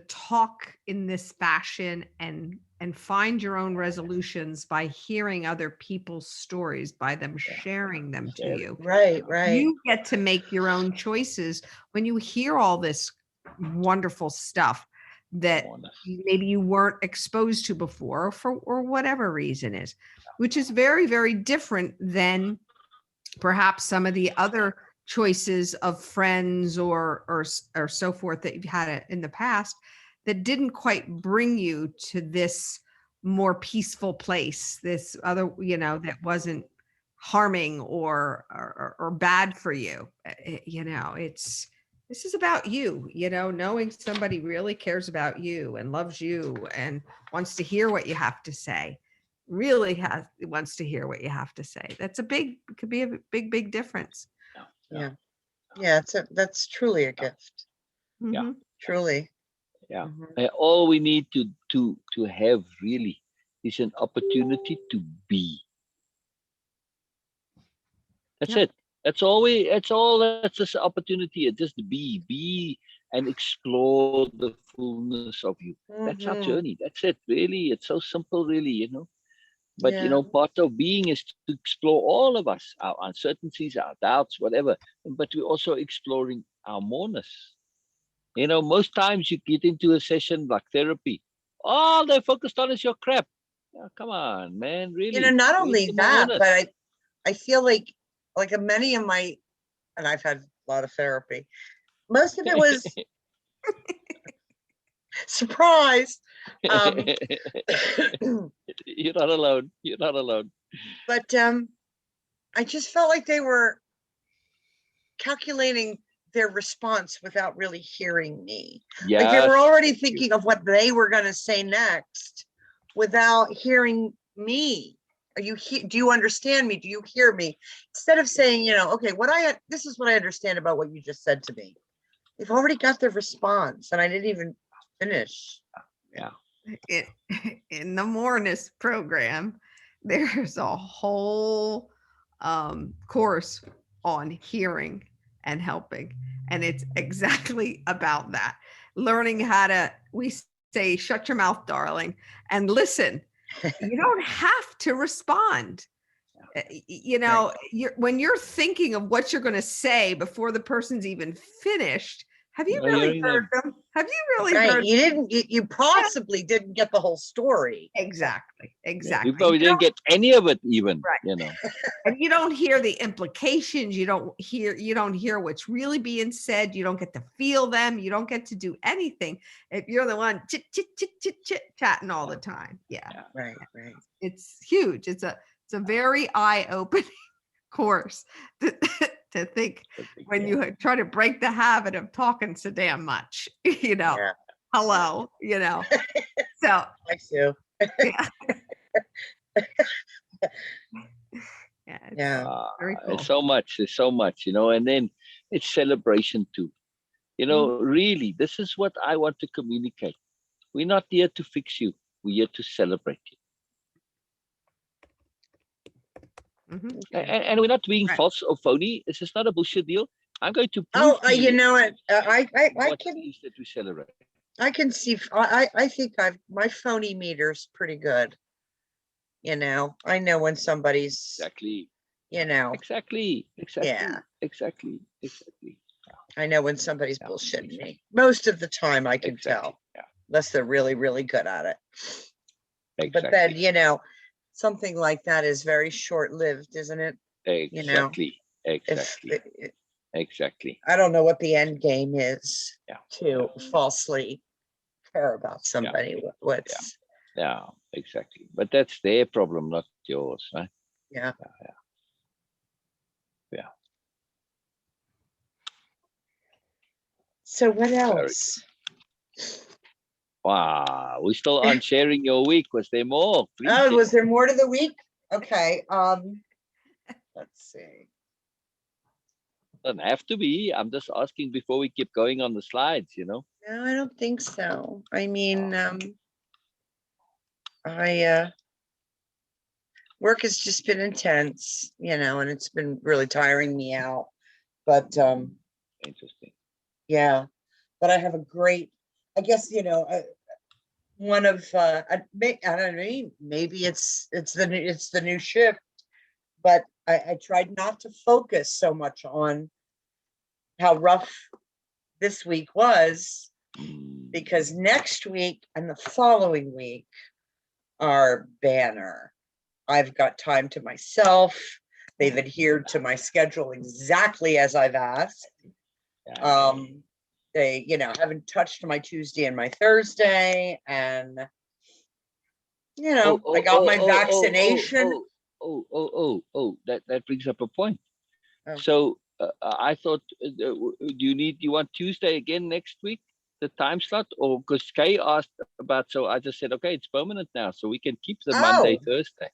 talk in this fashion and find your own resolutions by hearing other people's stories, by them sharing them to you. Right. Right. You get to make your own choices when you hear all this wonderful stuff that maybe you weren't exposed to before or whatever reason is, which is very, very different than perhaps some of the other choices of friends or so forth that you've had in the past that didn't quite bring you to this more peaceful place, this other, that wasn't harming or bad for you. This is about you, knowing somebody really cares about you and loves you and wants to hear what you have to say, really wants to hear what you have to say. Could be a big difference. Yeah. Yeah. That's truly a gift. Yeah. Mhm. Truly. Yeah. Mhm. All we need to have really is an opportunity to be. That's Yep. it. That's this opportunity. Just be and explore the fullness of you. That's our Mhm. journey. That's it. Really, it's so simple. Really, But Yeah. part of being is to explore all of us, our uncertainties, our doubts, whatever. But we're also exploring our moreness. Most times you get into a session like therapy, all they're focused on is your crap. Oh, come on, man, really. Not We need only to be more that, honest. but I feel like many of my, and I've had a lot of therapy. Most of it was surprise. You're not alone. You're not alone. But I just felt like they were calculating their response without really hearing me. Like they were Yes. already thinking of what they were going to say next without hearing me. Do you understand me? Do you hear me? Instead of saying, okay, this is what I understand about what you just said to me. They've already got their response and I didn't even finish. Yeah. In the Moreness program, there's a whole course on hearing and helping. And it's exactly about that. Learning how to, we say, shut your mouth, darling, and listen. You don't have to respond. When you're thinking of what you're going to say before the person's even finished, have you really heard them? Have you really heard? You possibly didn't get the whole story. Exactly. You probably didn't get any of it even, right. And you don't hear the implications. You don't hear what's really being said. You don't get to feel them. You don't get to do anything if you're the one chit chatting all the time. Yeah. Right. It's huge. It's a very eye-opening course to think when you try to break the habit of talking so damn much, hello, so I do. Very cool. It's so much, and then it's celebration too. Really, this is what I want to communicate. We're not here to fix you. We're here to celebrate you. And we're not being false or phony. It's just not a bullshit deal. I'm going to prove to you know what? I what can, it is that we celebrate. I can see, I think my phony meter's pretty good. You know, I know when somebody's, Exactly. you know, Exactly. Yeah. Exactly. I know when somebody's bullshitting me. Most of the time I can tell, unless they're really, really good at it. But then, you know, something like that is very short-lived, isn't it? Exactly. You know, Exactly. I don't know what the end game is to falsely care about somebody. What's Yeah, exactly. But that's their problem, not yours, right? Yeah. So what else? Wow, we still aren't sharing your week. Was there more? Please Oh, share. was there more to the week? Okay. Let's see. Doesn't have to be. I'm just asking before we keep going on the slides, you know. No, I don't think so. I mean, work has just been intense, you know, and it's been really tiring me out. But Interesting. yeah, but I have a great, I guess, you know, one of I don't know, maybe it's the new shift, but I tried not to focus so much on how rough this week was, because next week and the following week are banner. I've got time to myself. They've adhered to my schedule exactly as I've asked. They, you know, haven't touched my Tuesday and my Thursday, and you know, I got my vaccination. That brings up a point. Oh. So I thought, do you want Tuesday again next week, the time slot, or because Kay asked about, so I just said, okay, it's permanent now, so we can keep the Monday, Thursday.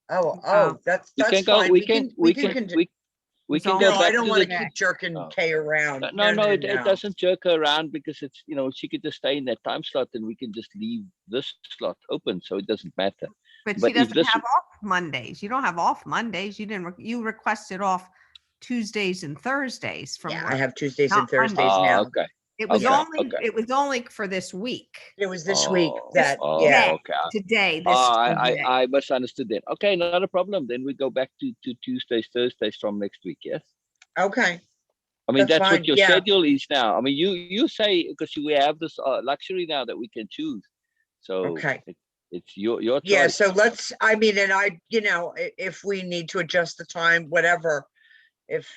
That's We can go. fine. We can go No, back. I don't to want the to keep jerking Kay around. No, it doesn't jerk her around, because it's, you know, she could just stay in that time slot and we can just leave this slot open, so it doesn't matter. But she doesn't have off Mondays. You don't have off Mondays. You requested off Tuesdays and Thursdays from work. I have Tuesdays and Thursdays now. Okay. It was only for this week. It was this week that today. I misunderstood that. Okay, not a problem. Then we go back to Tuesdays, Thursdays from next week. Yes. Okay. I mean, that's what your schedule is now. I mean, you say, because we have this luxury now that we can choose. So it's your choice. Yeah. So let's. I mean, and you know, if we need to adjust the time, whatever.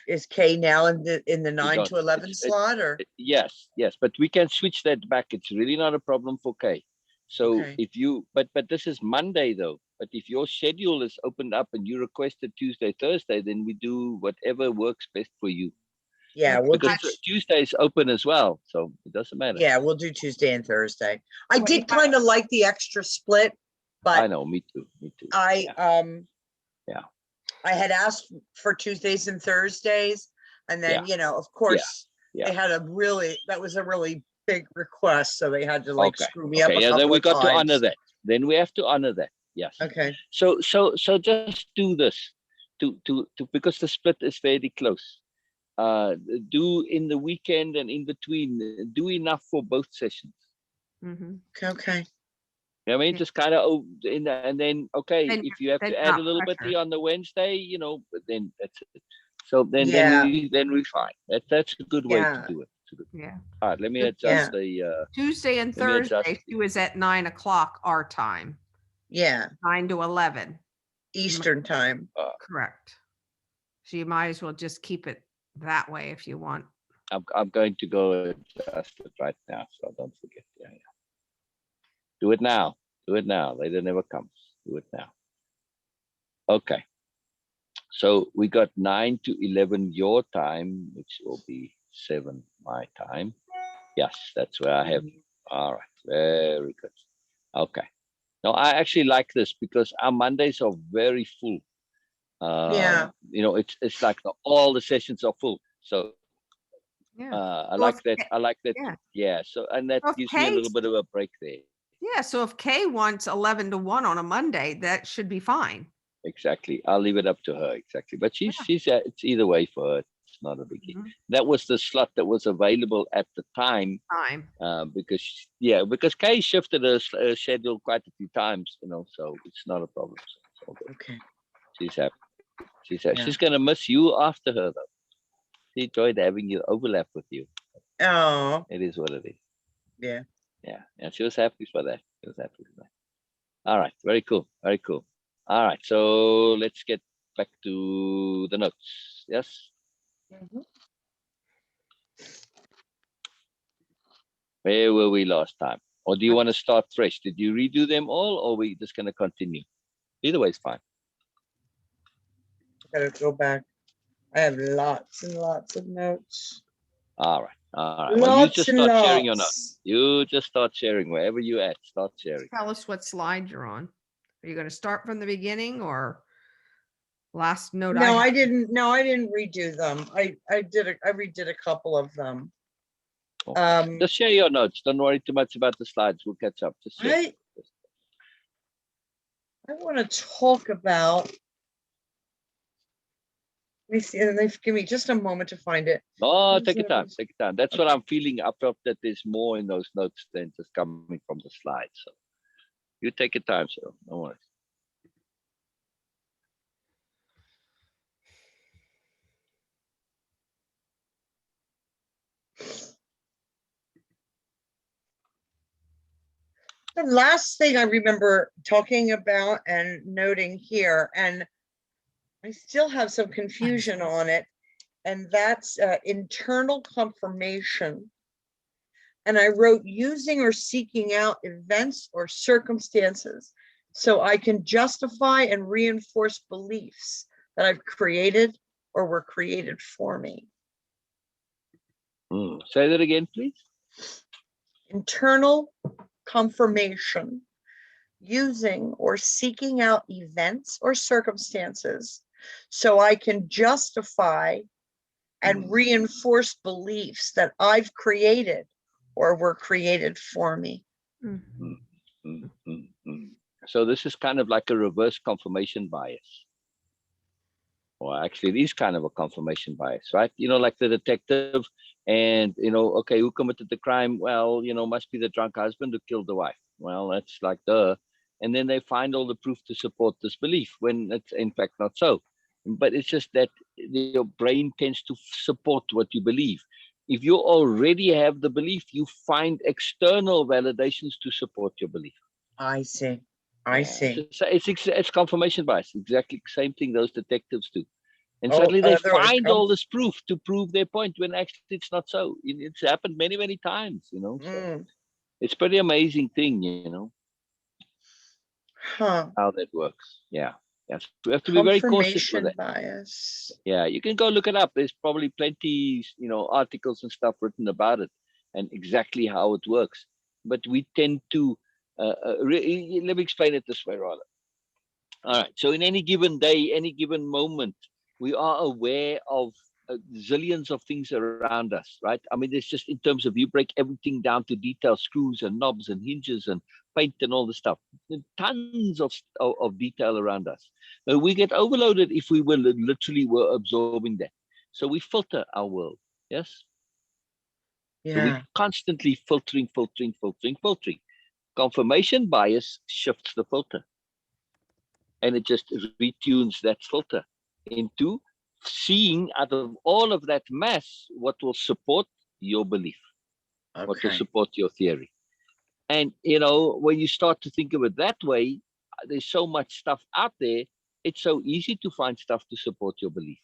Is Kay now in the 9 to 11 slot, or? Yes, but we can switch that back. It's really not a problem for Kay. So if you, but this is Monday though. But if your schedule is opened up and you requested Tuesday, Thursday, then we do whatever works best for you. Yeah, because Tuesday is open as well, so it doesn't matter. Yeah, we'll do Tuesday and Thursday. I did kind of like the extra split, but I know, me too. I had asked for Tuesdays and Thursdays, and then you know, of course, they had that was a really big request, so they had to like screw me up. Then we got to honor that. Then we have to honor that. Yes. Okay. So just do this to because the split is fairly close. Do in the weekend and in between, do enough for both sessions. Okay. You know what I mean, just kind of and then if you have to add a little bit on the Wednesday, you know, but then that's it. So then we fine. That's a good way to do it. Yeah. All right, let me adjust the Tuesday and Thursday. She was at 9 o'clock our time. Yeah. 9 to 11 Eastern time. Correct. So you might as well just keep it that way if you want. I'm going to go adjust it right now, so don't forget. Yeah. Do it now. Later never comes. Do it now. Okay. So we got 9 to 11 your time, which will be 7 my time. Yes, that's where I have. All right. Very good. Okay. Now I actually like this because our Mondays are very full. You know, it's like all the sessions are full. So Yeah. I Well, like if that. K- I like that. yeah. Yeah. So, and that Well, if gives me a Kate- little bit of a break there. Yeah. So if Kay wants 11 to 1 on a Monday, that should be fine. Exactly. I'll leave it up to her. Exactly. But she's it's either way for her. It's not a biggie. Mhm. That was the slot that was available at the time. Because Kay shifted her schedule quite a few times, so it's not a problem. So it's all good. Okay. She's happy. She's gonna miss you after her though. She enjoyed having you overlap with you. Oh. It is what it is. Yeah. Yeah. And she was happy for that. She was happy for that. All right. Very cool. Very cool. All right. So let's get back to the notes. Yes. Mhm. Where were we last time? Or do you want to start fresh? Did you redo them all, or are we just going to continue? Either way is fine. Gotta go back. I have lots and lots of notes. All right. All right. Lots well, you just and start lots. sharing your notes. You just start sharing wherever you at. Start sharing. Tell us what slide you're on. Are you going to start from the beginning or last note? No, I didn't. No, I didn't redo them. I redid a couple of them. Okay. Just share your notes. Don't worry too much about the slides. We'll catch up. Just share. I want to talk about. Let me see. And give me just a moment to find it. Oh, take your time. Take your time. That's what I'm feeling. I felt that there's more in those notes than just coming from the slides. So you take your time, Cheryl. No worries. The last thing I remember talking about and noting here, and I still have some confusion on it, and that's internal confirmation. And I wrote using or seeking out events or circumstances so I can justify and reinforce beliefs that I've created or were created for me. Say that again, please. Internal confirmation, using or seeking out events or circumstances so I can justify and reinforce beliefs that I've created or were created for me. So this is kind of like a reverse confirmation bias. Or actually, it is kind of a confirmation bias, right? Like the detective and, okay, who committed the crime? Well, must be the drunk husband who killed the wife. Well, that's like and then they find all the proof to support this belief when it's in fact not so. But it's just that your brain tends to support what you believe. If you already have the belief, you find external validations to support your belief. I see. I see. So it's confirmation bias. Exactly the same thing those detectives do. And suddenly they find all this proof to prove their point when actually it's not so. It's happened many, many times, So it's a pretty amazing thing, how that works. Yeah. Yes. We have to be very cautious with that. Bias. Yeah, you can go look it up. There's probably plenty, articles and stuff written about it and exactly how it works. But we tend to, let me explain it this way rather. All right. So in any given day, any given moment, we are aware of zillions of things around us, right? I mean, it's just in terms of you break everything down to detail, screws and knobs and hinges and paint and all the stuff. Tons of detail around us. We get overloaded if we were literally absorbing that. So we filter our world. Yes. Yeah. So we're constantly filtering. Confirmation bias shifts the filter. And it just retunes that filter into seeing out of all of that mass what will support your belief, what will support your theory. And, when you start to think of it that way, there's so much stuff out there. It's so easy to find stuff to support your belief.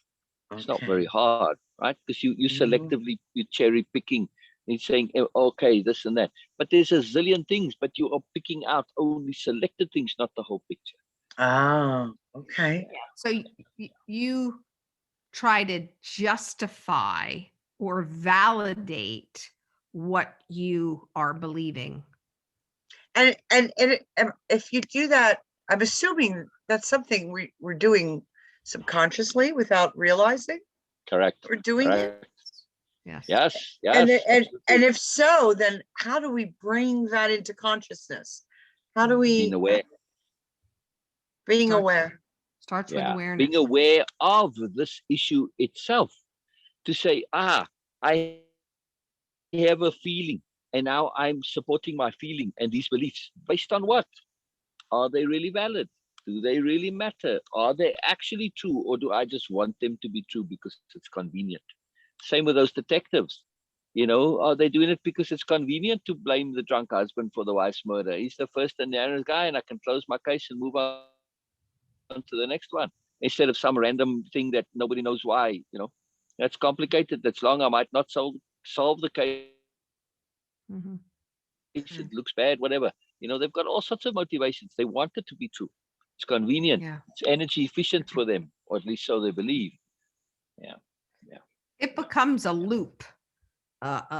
It's not very hard, right? Because you selectively, you're cherry picking and saying, okay, this and that. But there's a zillion things, but you are picking out only selected things, not the whole picture. Oh, okay. So you try to justify or validate what you are believing. And if you do that, I'm assuming that's something we're doing subconsciously without realizing. Correct. We're doing it. Yes. Yes, And, yes. and if so, then how do we bring that into consciousness? How do we Being aware. being aware? Starts with Yeah, awareness. being aware of this issue itself, to say, I have a feeling, and now I'm supporting my feeling and these beliefs based on what? Are they really valid? Do they really matter? Are they actually true, or do I just want them to be true because it's convenient? Same with those detectives. You know, are they doing it because it's convenient to blame the drunk husband for the wife's murder? He's the first and narrowest guy, and I can close my case and move on to the next one, instead of some random thing that nobody knows why. You know, that's complicated, that's long, I might not solve the case. Mhm. It looks bad, whatever. You know, they've got all sorts of motivations. They want it to be true. It's convenient. Yeah. It's energy efficient for them, or at least so they believe. Yeah. It becomes a loop.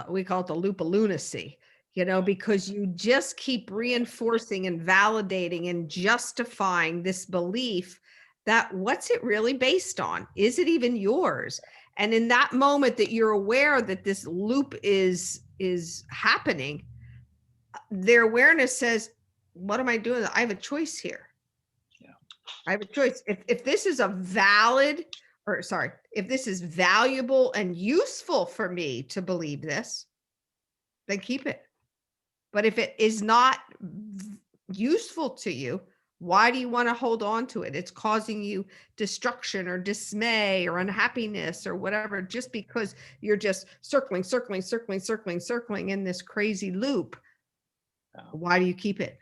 We call it the loop of lunacy, you know, because you just keep reinforcing and validating and justifying this belief that what's it really based on? Is it even yours? And in that moment that you're aware that this loop is happening, their awareness says, what am I doing? I have a choice here. Yeah. I have a choice. If this is a valid, or sorry, if this is valuable and useful for me to believe this, then keep it. But if it is not useful to you, why do you want to hold on to it? It's causing you destruction or dismay or unhappiness or whatever, just because you're just circling in this crazy loop. Why do you keep it?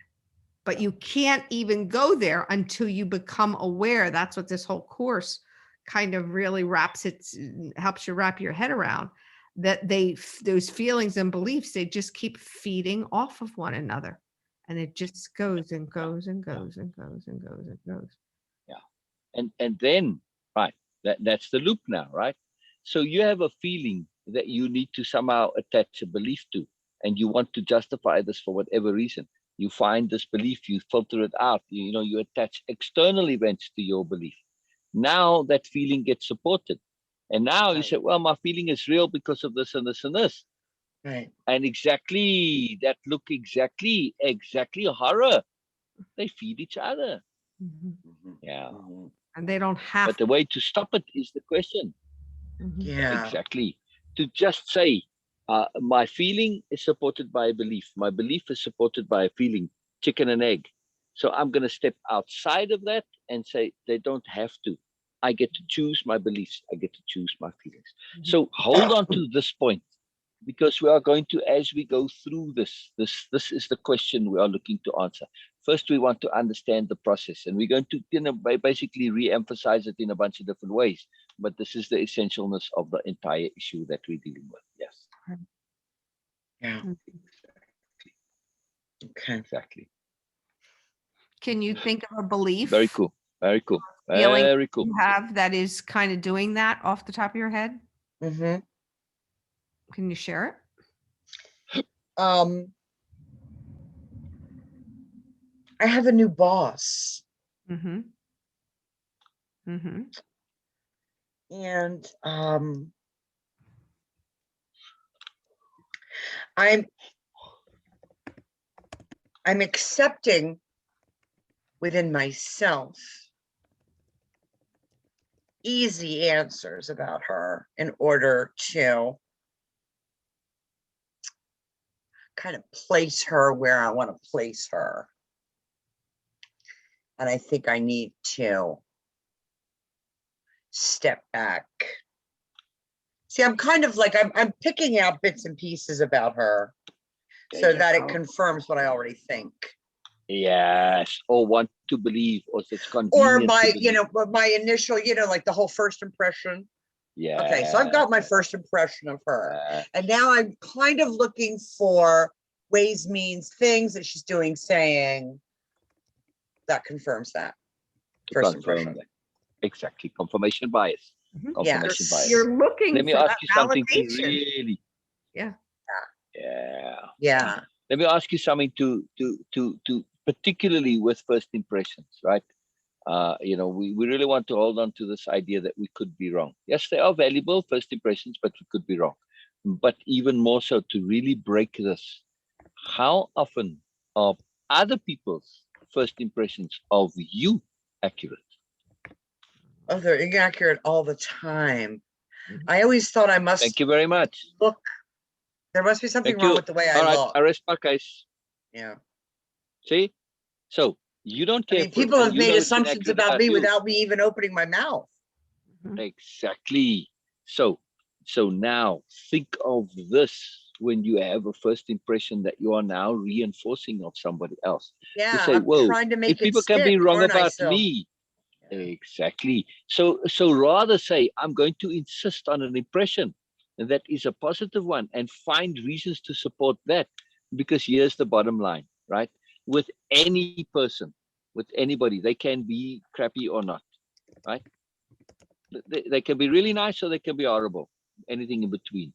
But you can't even go there until you become aware. That's what this whole course kind of really helps you wrap your head around, that those feelings and beliefs, they just keep feeding off of one another. And it just goes and goes and goes and goes and goes and goes. Yeah. And then, right, that's the loop now, right? So you have a feeling that you need to somehow attach a belief to, and you want to justify this for whatever reason. You find this belief, you filter it out, you attach external events to your belief. Now that feeling gets supported. And now you say, well, my feeling is real because of this and this and this. Right. And exactly horror. They feed each other. Mm-hmm. Yeah. Mm-hmm. And they don't have. But the way to stop it is the question. Mm-hmm. Yeah. Exactly. To just say, my feeling is supported by a belief. My belief is supported by a feeling, chicken and egg. So I'm going to step outside of that and say, they don't have to. I get to choose my beliefs. I get to choose my feelings. Mm-hmm. So hold on to this point, because we are going to, as we go through this is the question we are looking to answer. First, we want to understand the process, and we're going to basically re-emphasize it in a bunch of different ways. But this is the essentialness of the entire issue that we're dealing with. Yes. Yeah. Okay. Exactly. Can you think of a belief? Very cool. Very cool. Feeling Very cool. you have that is kind of doing that off the top of your head? Mm-hmm. Can you share it? I have a new boss. Mm-hmm. Mm-hmm. And I'm accepting within myself easy answers about her in order to kind of place her where I want to place her. And I think I need to step back. See, I'm kind of like, I'm picking out bits and pieces about her so that it confirms what I already think. Yes, or want to believe, or it's convenient. Or my, my initial, like the whole first impression. Yeah. Okay, so I've got my first impression of her. And now I'm kind of looking for ways, means, things that she's doing, saying that confirms that first impression. That. Exactly. Confirmation bias. Mm-hmm. Confirmation bias. You're looking Let me for ask that you something to validation. really. Yeah. Let me ask you something to particularly with first impressions, right? We really want to hold on to this idea that we could be wrong. Yes, they are valuable first impressions, but we could be wrong. but even more so to really break this. How often are other people's first impressions of you accurate? Oh, they're inaccurate all the time. I always thought I must. Thank you very much. Look, there must be something Thank wrong you. with the way All I right, look. I rest my case. Yeah. See? So you don't I care. mean, people have made assumptions about me without me even opening my mouth. Exactly. So now think of this when you have a first impression that you are now reinforcing of somebody else. Yeah, You say, I'm whoa, trying to make if it people can be stick, wrong aren't I, about Sil? me. Exactly. So rather say, I'm going to insist on an impression that is a positive one and find reasons to support that. Because here's the bottom line, right? With any person, with anybody, they can be crappy or not, right? They can be really nice or they can be horrible, anything in between.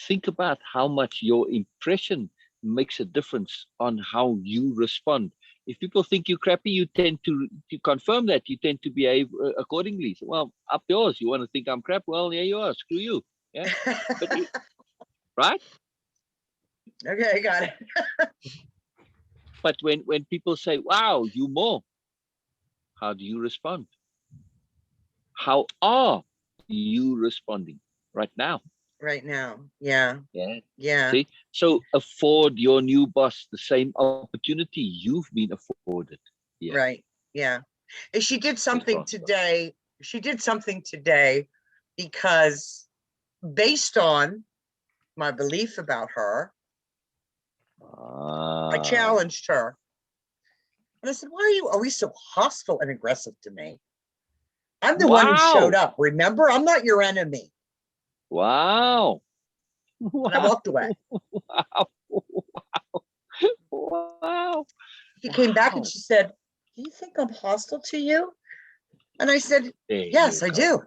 Think about how much your impression makes a difference on how you respond. If people think you're crappy, you tend to confirm that. You tend to behave accordingly. So, well, up yours. You want to think I'm crap? Well, there you are. Screw you. Yeah. But right? Okay, I got it. But when people say, wow, you more, how do you respond? How are you responding right now? Right now. Yeah. Yeah. Yeah. See, so afford your new boss the same opportunity you've been afforded. Yeah. Right. Yeah. And she did something today. She did something today because based on my belief about her, I challenged her. And I said, why are you always so hostile and aggressive to me? I'm the one who showed up. Remember, I'm not your enemy. Wow. And I walked away. Wow. Wow. She came back and she said, do you think I'm hostile to you? And I said, yes, I do.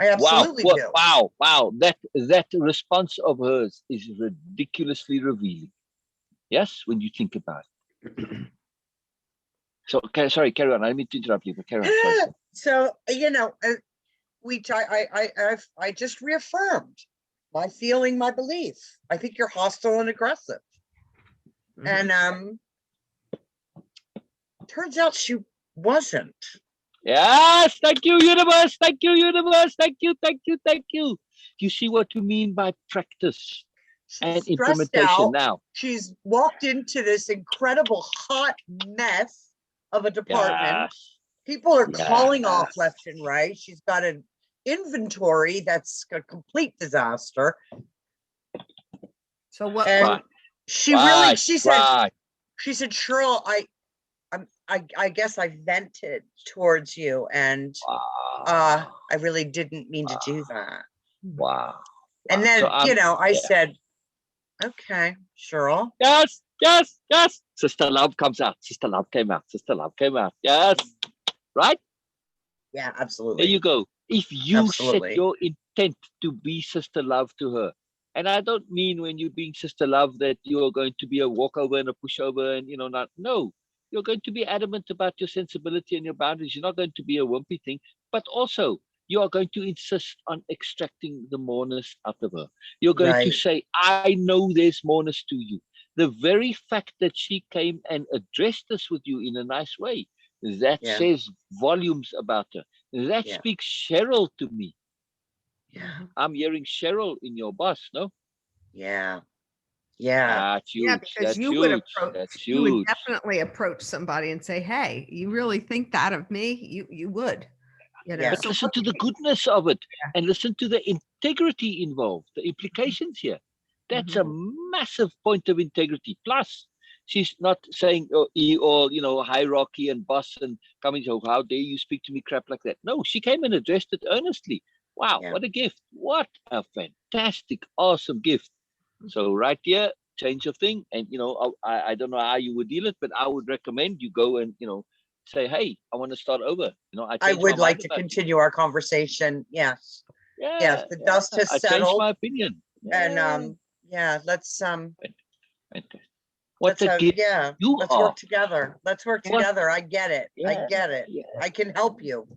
I absolutely do. Wow. Wow. That response of hers is ridiculously revealing. Yes, when you think about it. So, okay, sorry, carry on. I didn't mean to interrupt you, but carry on. Sorry. So, you know, I just reaffirmed my feeling, my belief. I think you're hostile and aggressive. And turns out she wasn't. Yes, thank you, universe. Thank you, universe. Thank you, thank you, thank you. You see what you mean by practice and implementation now. She's walked into this incredible hot mess of a department. Yes. People are calling off left and right. She's got an inventory that's a complete disaster. So what? And she really, she said, Cheryl, I guess I vented towards you, and I really didn't mean to do that. Wow. And then, so you know, I said, okay, Cheryl. Yes, yes, yes. Sister love comes out. Sister love came out. Sister love came out. Yes. Right? Yeah, absolutely. There you go. If you set your intent to be sister love to her, and I don't mean when you're being sister love that you're going to be a walkover and a pushover and, you know, not, no. You're going to be adamant about your sensibility and your boundaries. You're not going to be a wimpy thing, but also you are going to insist on extracting the moreness out of her. You're going to say, I know there's moreness to you. The very fact that she came and addressed this with you in a nice way, that says volumes about her. That speaks Cheryl to me. Yeah. I'm hearing Cheryl in your boss, no? Yeah. Yeah. That's huge. Yeah, because you would definitely approach somebody and say, hey, you really think that of me? You would. You know, but listen to the goodness of it and listen to the integrity involved, the implications here. That's a massive point of integrity. Plus, she's not saying, or you know, hierarchy and boss and coming, so how dare you speak to me crap like that? No, she came and addressed it earnestly. Wow, what a gift. What a fantastic, awesome gift. So right here, change of thing. And, you know, I don't know how you would deal it, but I would recommend you go and, you know, say, hey, I want to start over. You know, I would like to continue our conversation. Yes. Yes, the dust has settled. I changed my opinion. And let's what a gift. Let's work together. Let's work together. I get it. I get it. I can help you.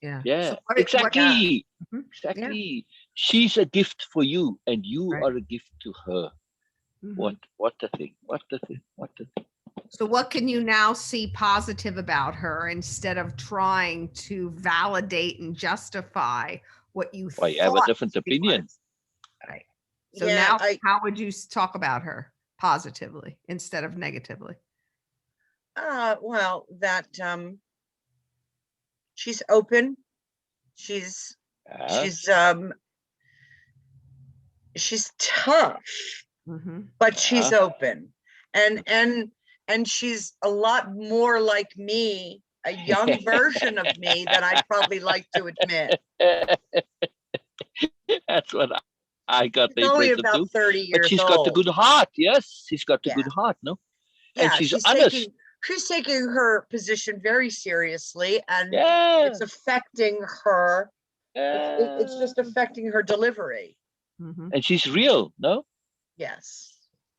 Yeah. Yeah. So exactly. Exactly. she's a gift for you, and you Right. are a gift to her. Mhm. What a thing! What a thing! What a thing! So what can you now see positive about her instead of trying to validate and justify what you Well, you have a thought different she opinion. was? Right. So Yeah, now how would you talk about her positively instead of negatively? well, that she's open. She's Yeah. she's tough, Mhm. but she's Yeah. open. And she's a lot more like me, a young version of me that I'd probably like to admit. That's what I got the She's only impression about too. 30 But years she's got the old. good heart. Yes, she's got the Yeah. good heart. No, and Yeah, she's honest. she's taking her position very seriously, and Yeah. it's affecting her. It's Yeah. just affecting her delivery. Mhm. And she's real. No, Yes.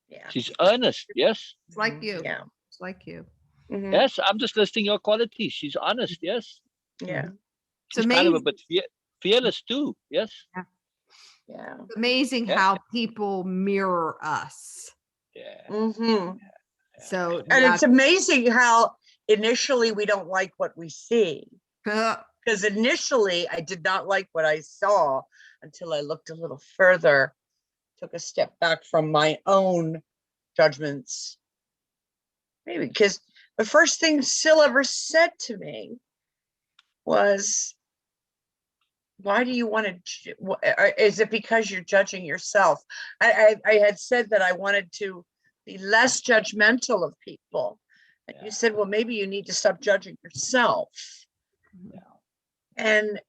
Yeah. she's earnest. Yes. It's like you. Yeah. It's like you. Mhm. Yes. I'm just listing your qualities. She's honest. Yes. Yeah. It's She's kind of a amazing. bit fearless too. Yes. Yeah. It's amazing Yeah. how people mirror us. Yeah. Mm-hmm. So And it's amazing how initially we don't like what we see. Because initially I did not like what I saw until I looked a little further, took a step back from my own judgments. Maybe because the first thing Syl ever said to me was, why do you want to, is it because you're judging yourself? I had said that I wanted to be less judgmental of people. And you said, well, maybe you need to stop judging yourself. Yeah. And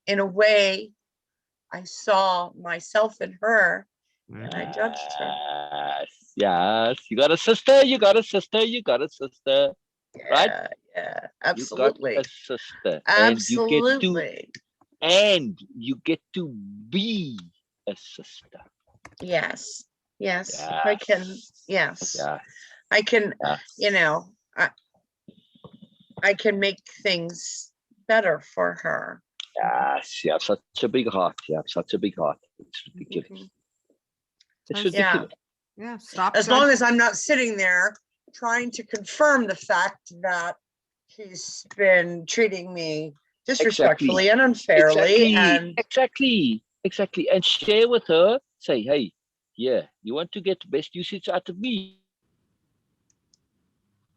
in a way, I saw myself in her and I judged her. Yes. You got a sister. You got a sister. You got a sister. Right? Yeah, absolutely. You got a sister. Absolutely. And you get to be a sister. Yes. Yes. I can. Yes. Yeah. I can, Yes. you know, I can make things better for her. Yes. You have such a big heart. You have such a big heart. It's ridiculous. It's ridiculous. Yeah. Stop. As long as I'm not sitting there trying to confirm the fact that he's been treating me disrespectfully and unfairly. Exactly. And share with her, say, hey, yeah, you want to get the best usage out of me?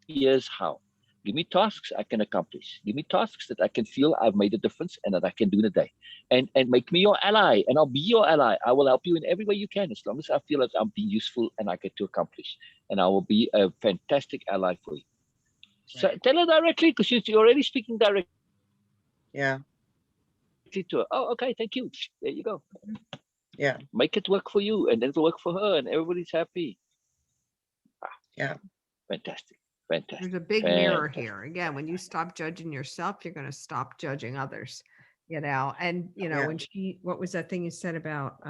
Here's how. Give me tasks I can accomplish. Give me tasks that I can feel I've made a difference and that I can do in a day. And make me your ally, and I'll be your ally. I will help you in every way you can, as long as I feel that I'm being useful and I get to accomplish. And I will be a fantastic ally for you. So tell her directly, because you're already speaking directly. Yeah. To her. Oh, okay, thank you. There you go. Yeah. Make it work for you, and it'll work for her, and everybody's happy. Yeah. Fantastic. There's a big mirror here. Again, when you stop judging yourself, you're going to stop judging others, you know. And, you know, when what was that thing you said about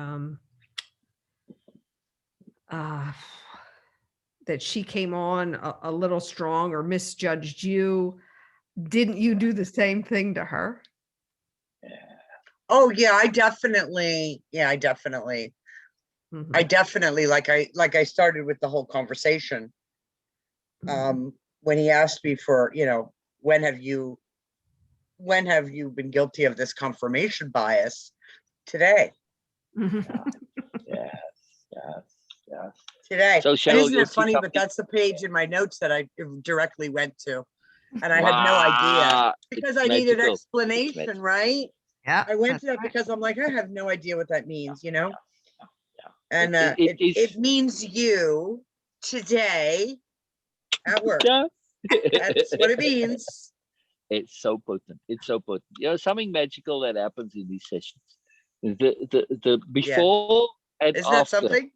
that she came on a little strong or misjudged you? Didn't you do the same thing to her? Oh yeah, I definitely, Mhm. I definitely, like I started with the whole conversation. When he asked me for, you know, when have you been guilty of this confirmation bias? Today. Yes. Today. So, Cheryl, isn't it funny? But that's the page in my notes that I directly went to. And I had no idea because I needed explanation, right? Yeah. I went to that because I'm like, I have no idea what that means, you know? Yeah. And it means you today at work. That's what it means. It's so potent. It's so potent. You know, something magical that happens in these sessions. The before and Isn't after. that something?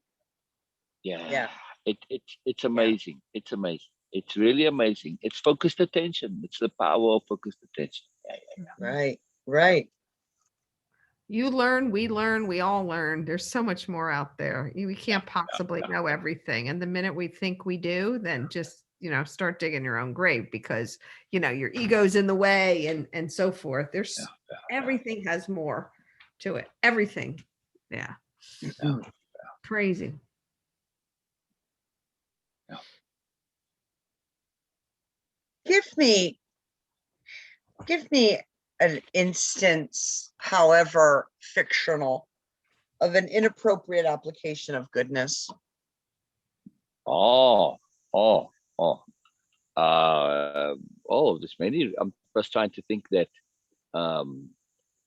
Yeah. It's amazing. Yeah. It's amazing. It's really amazing. It's focused attention. It's the power of focused attention. Yeah. Right. You learn, we all learn. There's so much more out there. We can't possibly know everything. And the minute we think we do, then just, you know, start digging your own grave, because, you know, your ego's in the way and so forth. There's everything has more to it. Everything. Yeah. Crazy. Give me an instance, however fictional, of an inappropriate application of goodness. There's many. I'm just trying to think that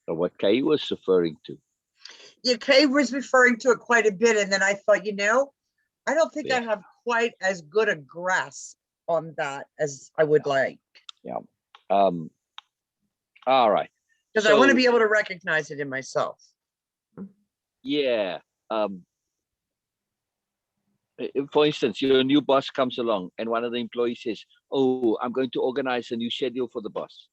what Kay was referring to. Yeah, Kay was referring to it quite a bit, and then I thought, I don't think I have quite as good a grasp on that as I would like. Yeah. All right. Because I want to be able to recognize it in myself. Yeah. For instance, your new boss comes along and one of the employees says, "Oh, I'm going to organize a new schedule for the boss."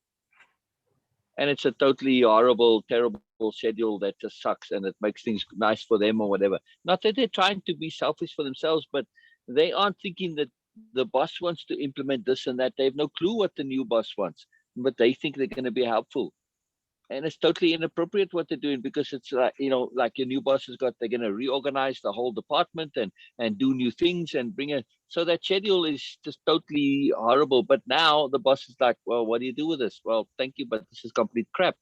And it's a totally horrible, terrible schedule that just sucks and it makes things nice for them or whatever. Not that they're trying to be selfish for themselves, but they aren't thinking that the boss wants to implement this and that. They have no clue what the new boss wants, but they think they're going to be helpful. And it's totally inappropriate what they're doing, because it's like, like your new boss they're going to reorganize the whole department and do new things and bring it. So that schedule is just totally horrible. But now the boss is like, well, what do you do with this? Well, thank you, but this is complete crap,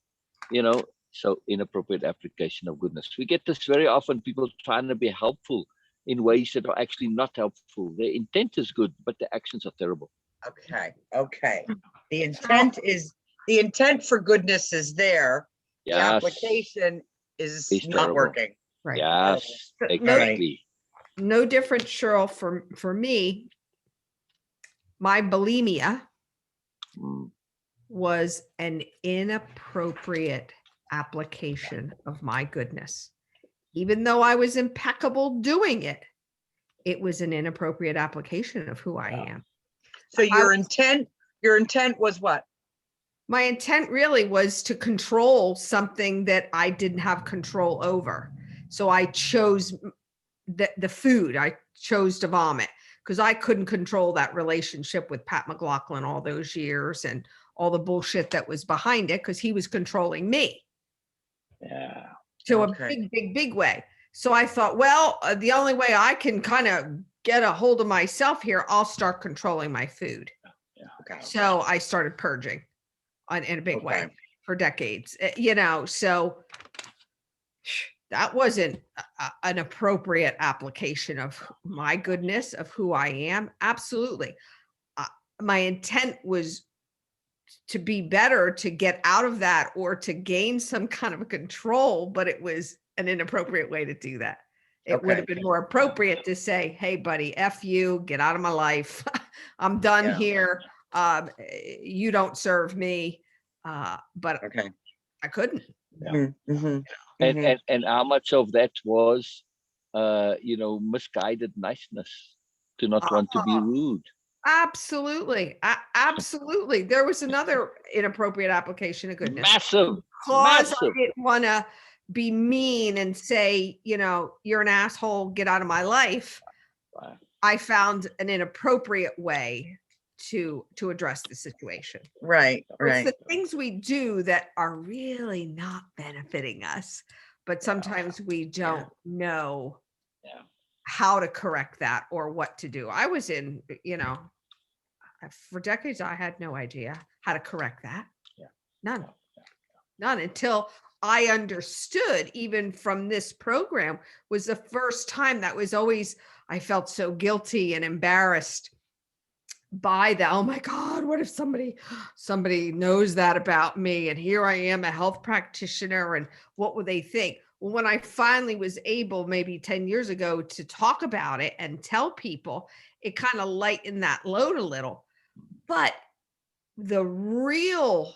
so inappropriate application of goodness. We get this very often, people trying to be helpful in ways that are actually not helpful. Their intent is good, but the actions are terrible. Okay. The intent for goodness is there. Yes. The application is It's not terrible. working. Right. Yes, No- exactly. No different, Cheryl, for me. My bulimia was an inappropriate application of my goodness. Even though I was impeccable doing it, it was an inappropriate application of who I am. So your intent was what? My intent really was to control something that I didn't have control over. So I chose the food. I chose to vomit because I couldn't control that relationship with Pat McLaughlin all those years and all the bullshit that was behind it, because he was controlling me. Yeah. To a big way. So I thought, well, the only way I can kind of get a hold of myself here, I'll start controlling my food. Yeah. Okay. So I started purging in a big way for decades, so that wasn't an appropriate application of my goodness, of who I am. Absolutely. My intent was to be better, to get out of that, or to gain some kind of control, but it was an inappropriate way to do that. It would have been more appropriate to say, "Hey buddy, F you, get out of my life. I'm done here. You don't serve me." But I couldn't. Yeah. And how much of that was misguided niceness, to not want to be rude? Absolutely. Absolutely. There was another inappropriate application of goodness. Massive. Because I didn't want to be mean and say, you're an asshole, get out of my life. Wow. I found an inappropriate way to address the situation. Right. It's the things we do that are really not benefiting us, but sometimes we don't know how to correct that or what to do. I was in, for decades, I had no idea how to correct that. None until I understood, even from this program, was the first time. That was always, I felt so guilty and embarrassed by that. Oh my God, what if somebody knows that about me? And here I am, a health practitioner, and what would they think? Well, when I finally was able, maybe 10 years ago, to talk about it and tell people, it kind of lightened that load a little. But the real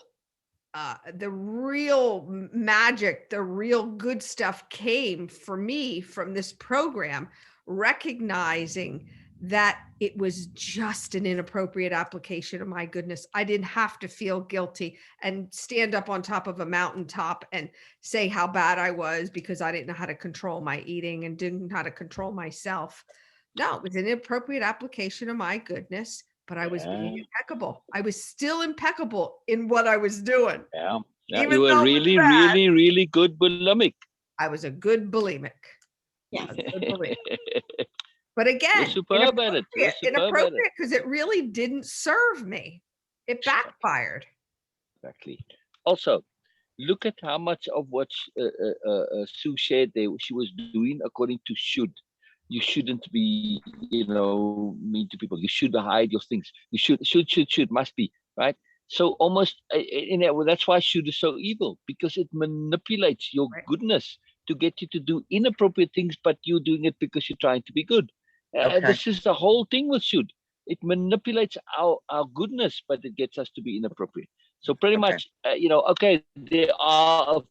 magic, the real good stuff came for me from this program, recognizing that it was just an inappropriate application of my goodness. I didn't have to feel guilty and stand up on top of a mountaintop and say how bad I was because I didn't know how to control my eating and didn't know how to control myself. No, it was an inappropriate application of my goodness, but I was being impeccable. I was still impeccable in what I was doing. Yeah. Yeah, Even you were though it was really, bad. really, really good bulimic. I was a good bulimic. Yeah. I was a good bulimic. But You're again, superb at it. You're superb at it. inappropriate because it really didn't serve me. It backfired. Exactly. Also, look at how much of what Sue shared there she was doing according to should. You shouldn't be, mean to people. You should hide your things. You should, must be, right? So almost, that's why should is so evil, because it manipulates your goodness to get you to do inappropriate things, but you're doing it because you're trying to be good. This is the whole thing with should. It manipulates our goodness, but it gets us to be inappropriate. So pretty much, there are of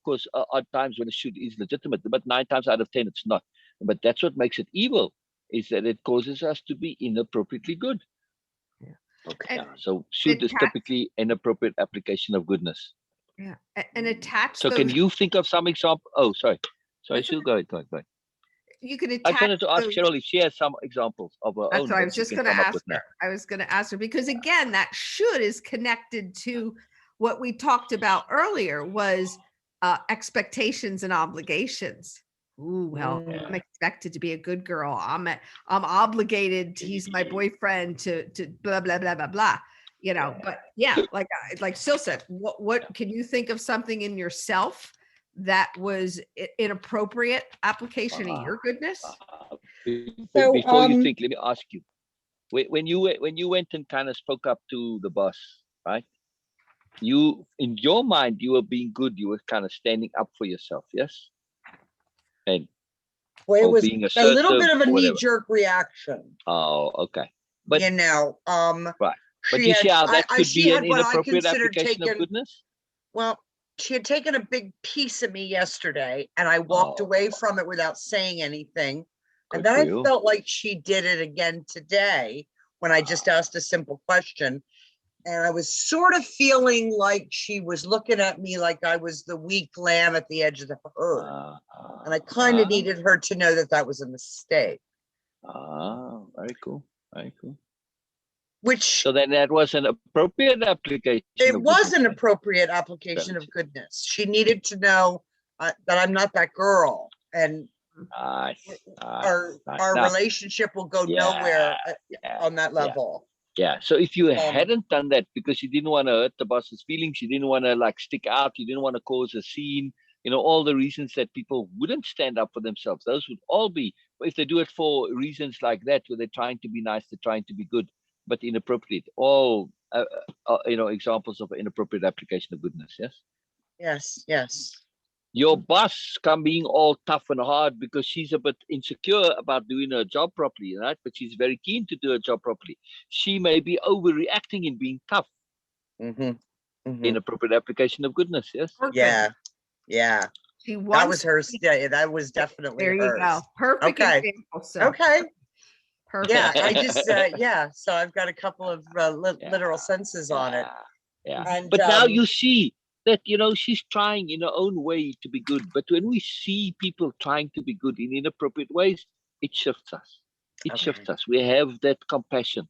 course odd times when a should is legitimate, but 9 times out of 10 it's not. But that's what makes it evil, is that it causes us to be inappropriately good. Yeah. Okay. Yeah. So should is typically inappropriate application of goodness. Yeah, and attach. So can you think of some example? Oh, sorry, Sue, go ahead. You can attach. I just wanted to ask Cheryl if she has some examples of her own. That's what I was just going to ask her. I was going to ask her because again, that should is connected to what we talked about earlier was expectations and obligations. Ooh, well, I'm expected to be a good girl. I'm obligated. He's my boyfriend to blah blah blah blah blah. But yeah, like Sil said, what can you think of something in yourself that was inappropriate application of your goodness? Before you think, let me ask you, when you went and kind of spoke up to the boss, right? You, in your mind, you were being good. You were kind of standing up for yourself, yes? And it was being a little bit of a knee-jerk reaction. Oh, okay. But right. But you see how that could be an inappropriate application of goodness? Well, she had taken a big piece of me yesterday, and I walked away from it without saying anything. And then I felt like she did it again today when I just asked a simple question. And I was sort of feeling like she was looking at me like I was the weak lamb at the edge of the herd. And I kind of needed her to know that that was a mistake. Very cool. Very cool. So then that was an appropriate application. It was an appropriate application of goodness. She needed to know that I'm not that girl, and our relationship will go nowhere on that level. Yeah. So if you hadn't done that because you didn't want to hurt the boss's feelings, you didn't want to stick out, you didn't want to cause a scene, all the reasons that people wouldn't stand up for themselves, those would all be, if they do it for reasons like that, where they're trying to be nice, they're trying to be good, but inappropriate, all examples of inappropriate application of goodness. Yes. Your boss come being all tough and hard because she's a bit insecure about doing her job properly, right? But she's very keen to do her job properly. She may be overreacting in being tough. Inappropriate application of goodness. Yes. Okay. Yeah. That was hers. Yeah, that was definitely there. You go. Perfect example. So. Okay. Perfect. Yeah, I just so I've got a couple of literal senses on it. Yeah. And, but now you see that she's trying in her own way to be good. But when we see people trying to be good in inappropriate ways, it shifts us. Shifts us. We have that compassion.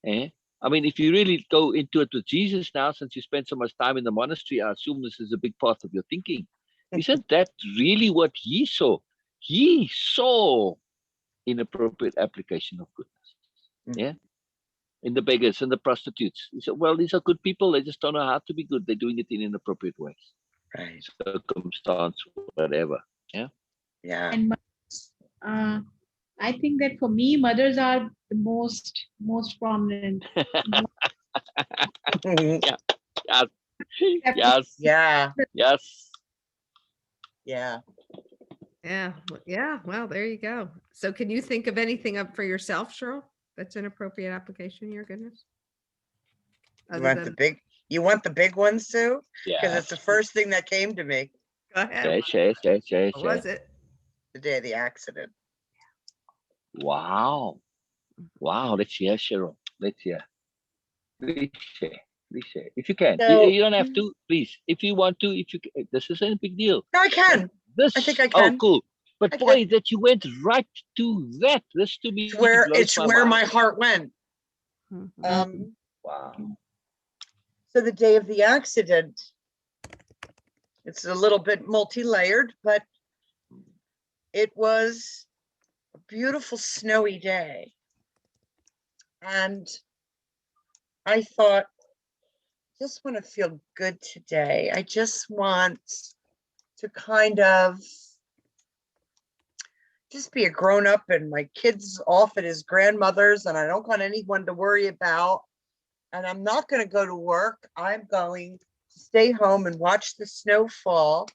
I mean, if you really go into it with Jesus now, since you spent so much time in the monastery, I assume this is a big part of your thinking. Isn't that really what he saw? He saw inappropriate application of goodness. Yeah. In the beggars and the prostitutes. He said, well, these are good people. They just don't know how to be good. They're doing it in inappropriate ways. Right. Circumstance, whatever. Yeah. Yeah. And I think that for me, mothers are the most prominent. Yes. Yeah. Well, there you go. So can you think of anything up for yourself, Cheryl? That's an appropriate application of your goodness. You want the big one, Sue? Because it's the first thing that came to me. Go ahead. What was it? The day of the accident. Wow. Let's hear, Cheryl. Let's hear. Please share. If you can. You don't have to, please. If you want to, this isn't a big deal. No, I can. I think I can. Oh, cool. But boy, that you went right to that. This to me it's where my heart went. Wow. So the day of the accident, it's a little bit multi-layered, but it was a beautiful snowy day. And I thought, just want to feel good today. I just want to kind of just be a grown up, and my kid's off at his grandmother's and I don't want anyone to worry about. And I'm not going to go to work. I'm going to stay home and watch the snow fall.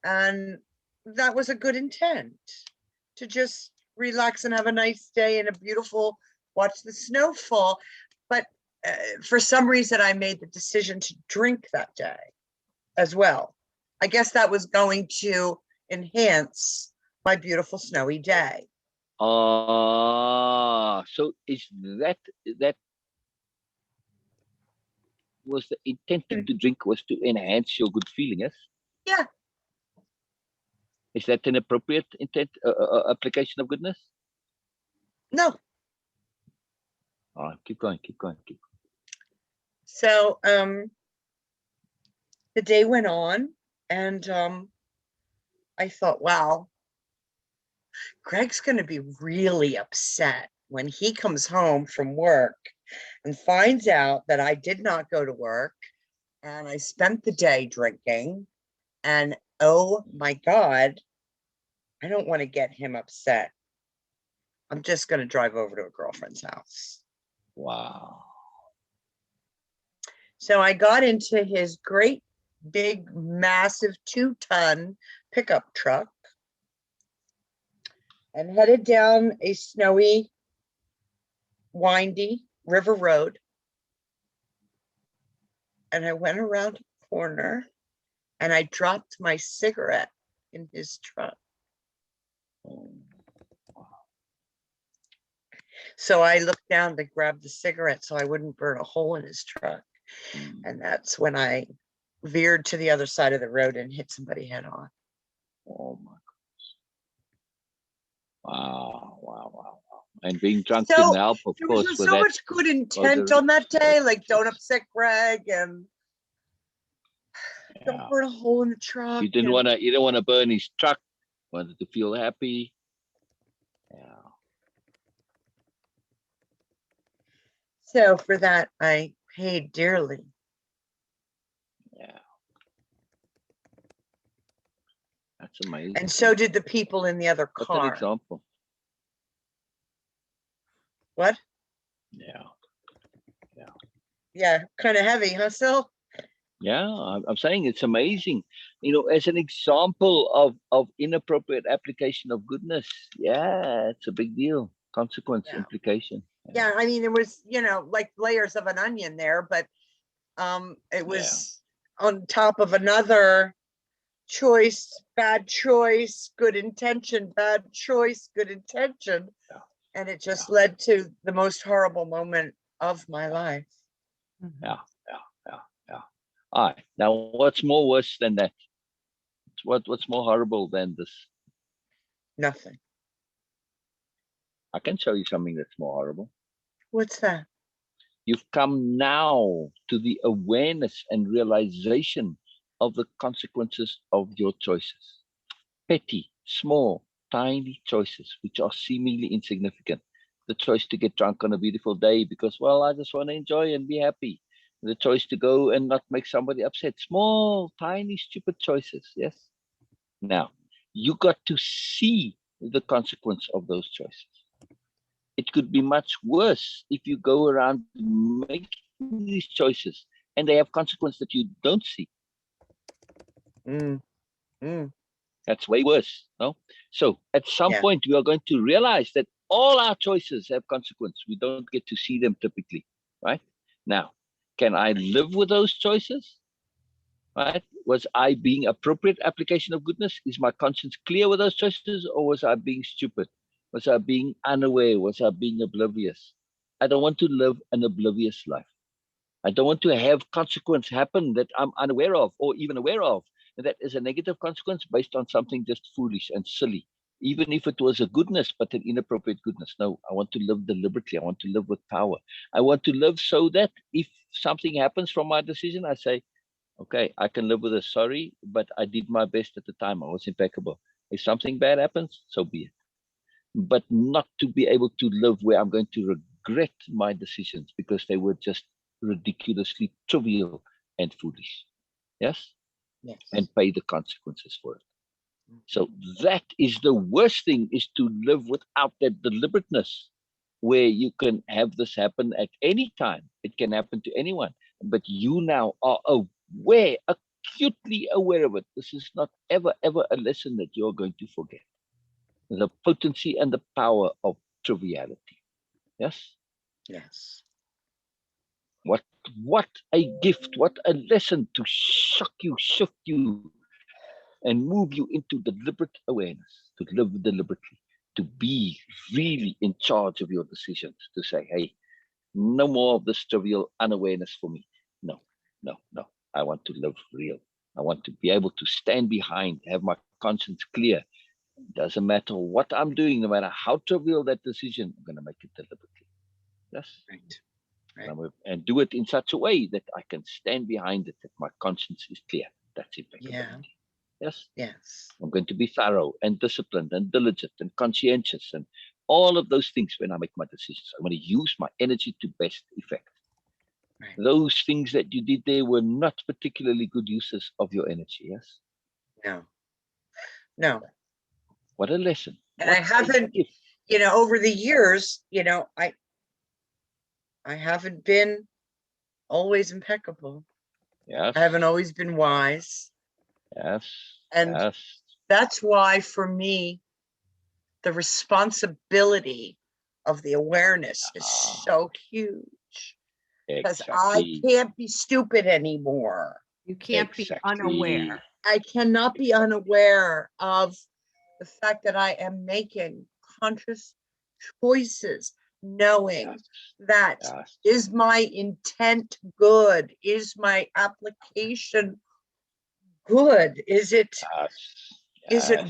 And that was a good intent, to just relax and have a nice day and a beautiful, watch the snow fall. But for some reason, I made the decision to drink that day as well. I guess that was going to enhance my beautiful snowy day. So is that was the intent to drink, was to enhance your good feeling, yes? Yeah. Is that an appropriate intent, application of goodness? No. All right, keep going. So the day went on, and I thought, wow, Greg's going to be really upset when he comes home from work and finds out that I did not go to work and I spent the day drinking. And oh my God, I don't want to get him upset. I'm just going to drive over to a girlfriend's house. Wow. So I got into his great big, massive 2-ton pickup truck and headed down a snowy, windy river road. And I went around a corner and I dropped my cigarette in his truck. So I looked down to grab the cigarette so I wouldn't burn a hole in his truck. And that's when I veered to the other side of the road and hit somebody head on. Oh my goodness. Wow. And being drunk So didn't help, of there course. was with so that. much good intent on that day, like don't upset Greg and don't burn a hole in the truck. You didn't want to burn his truck. Wanted to feel happy. Yeah. So for that, I paid dearly. Yeah. That's amazing. And so did the people in the other What's car. an example? What? Yeah, kind of heavy, huh, Sil? Yeah, I'm saying it's amazing. As an example of inappropriate application of goodness. Yeah, it's a big deal. Consequence, implication. Yeah, I mean, there was, like layers of an onion there, but it was on top of another choice, bad choice, good intention, bad choice, good intention. Yeah. And it just led to the most horrible moment of my life. Yeah. All right. Now, what's more worse than that? What's more horrible than this? Nothing. I can show you something that's more horrible. What's that? You've come now to the awareness and realization of the consequences of your choices. Petty, small, tiny choices, which are seemingly insignificant. The choice to get drunk on a beautiful day because, well, I just want to enjoy and be happy. The choice to go and not make somebody upset. Small, tiny, stupid choices. Yes. Now, you got to see the consequence of those choices. It could be much worse if you go around making these choices and they have consequences that you don't see. That's way worse. No? So at some point, we are going to realize that all our choices have consequence. We don't get to see them typically, right? Now, can I live with those choices? Right? Was I being appropriate application of goodness? Is my conscience clear with those choices, or was I being stupid? Was I being unaware? Was I being oblivious? I don't want to live an oblivious life. I don't want to have consequence happen that I'm unaware of or even aware of. And that is a negative consequence based on something just foolish and silly. even if it was a goodness, but an inappropriate goodness. No, I want to live deliberately. I want to live with power. I want to live so that if something happens from my decision, I say, okay, I can live with a sorry, but I did my best at the time. I was impeccable. If something bad happens, so be it. But not to be able to live where I'm going to regret my decisions because they were just ridiculously trivial and foolish. Yes? Yes. And pay the consequences for it. So that is the worst thing, is to live without that deliberateness, where you can have this happen at any time. It can happen to anyone, but you now are aware, acutely aware of it. This is not ever a lesson that you're going to forget. The potency and the power of triviality. Yes? Yes. What a gift, what a lesson to shock you, shift you, and move you into deliberate awareness, to live deliberately, to be really in charge of your decisions, to say, hey, no more of this trivial unawareness for me. No. I want to live real. I want to be able to stand behind, have my conscience clear. It doesn't matter what I'm doing, no matter how trivial that decision, I'm going to make it deliberately. Yes? Right. And do it in such a way that I can stand behind it, that my conscience is clear. That's impeccability. Yeah. Yes? Yes. I'm going to be thorough and disciplined and diligent and conscientious and all of those things when I make my decisions. I'm going to use my energy to best effect. Right. Those things that you did there were not particularly good uses of your energy. Yes? No. What a lesson. And what I haven't, over the years, I haven't been always impeccable. Yes. I haven't always been wise. Yes. And yes. That's why, for me, the responsibility of the awareness is so huge. Because I can't be stupid anymore. You can't be unaware. I cannot be unaware of the fact that I am making conscious choices, knowing that is my intent good? Is my application good? Is it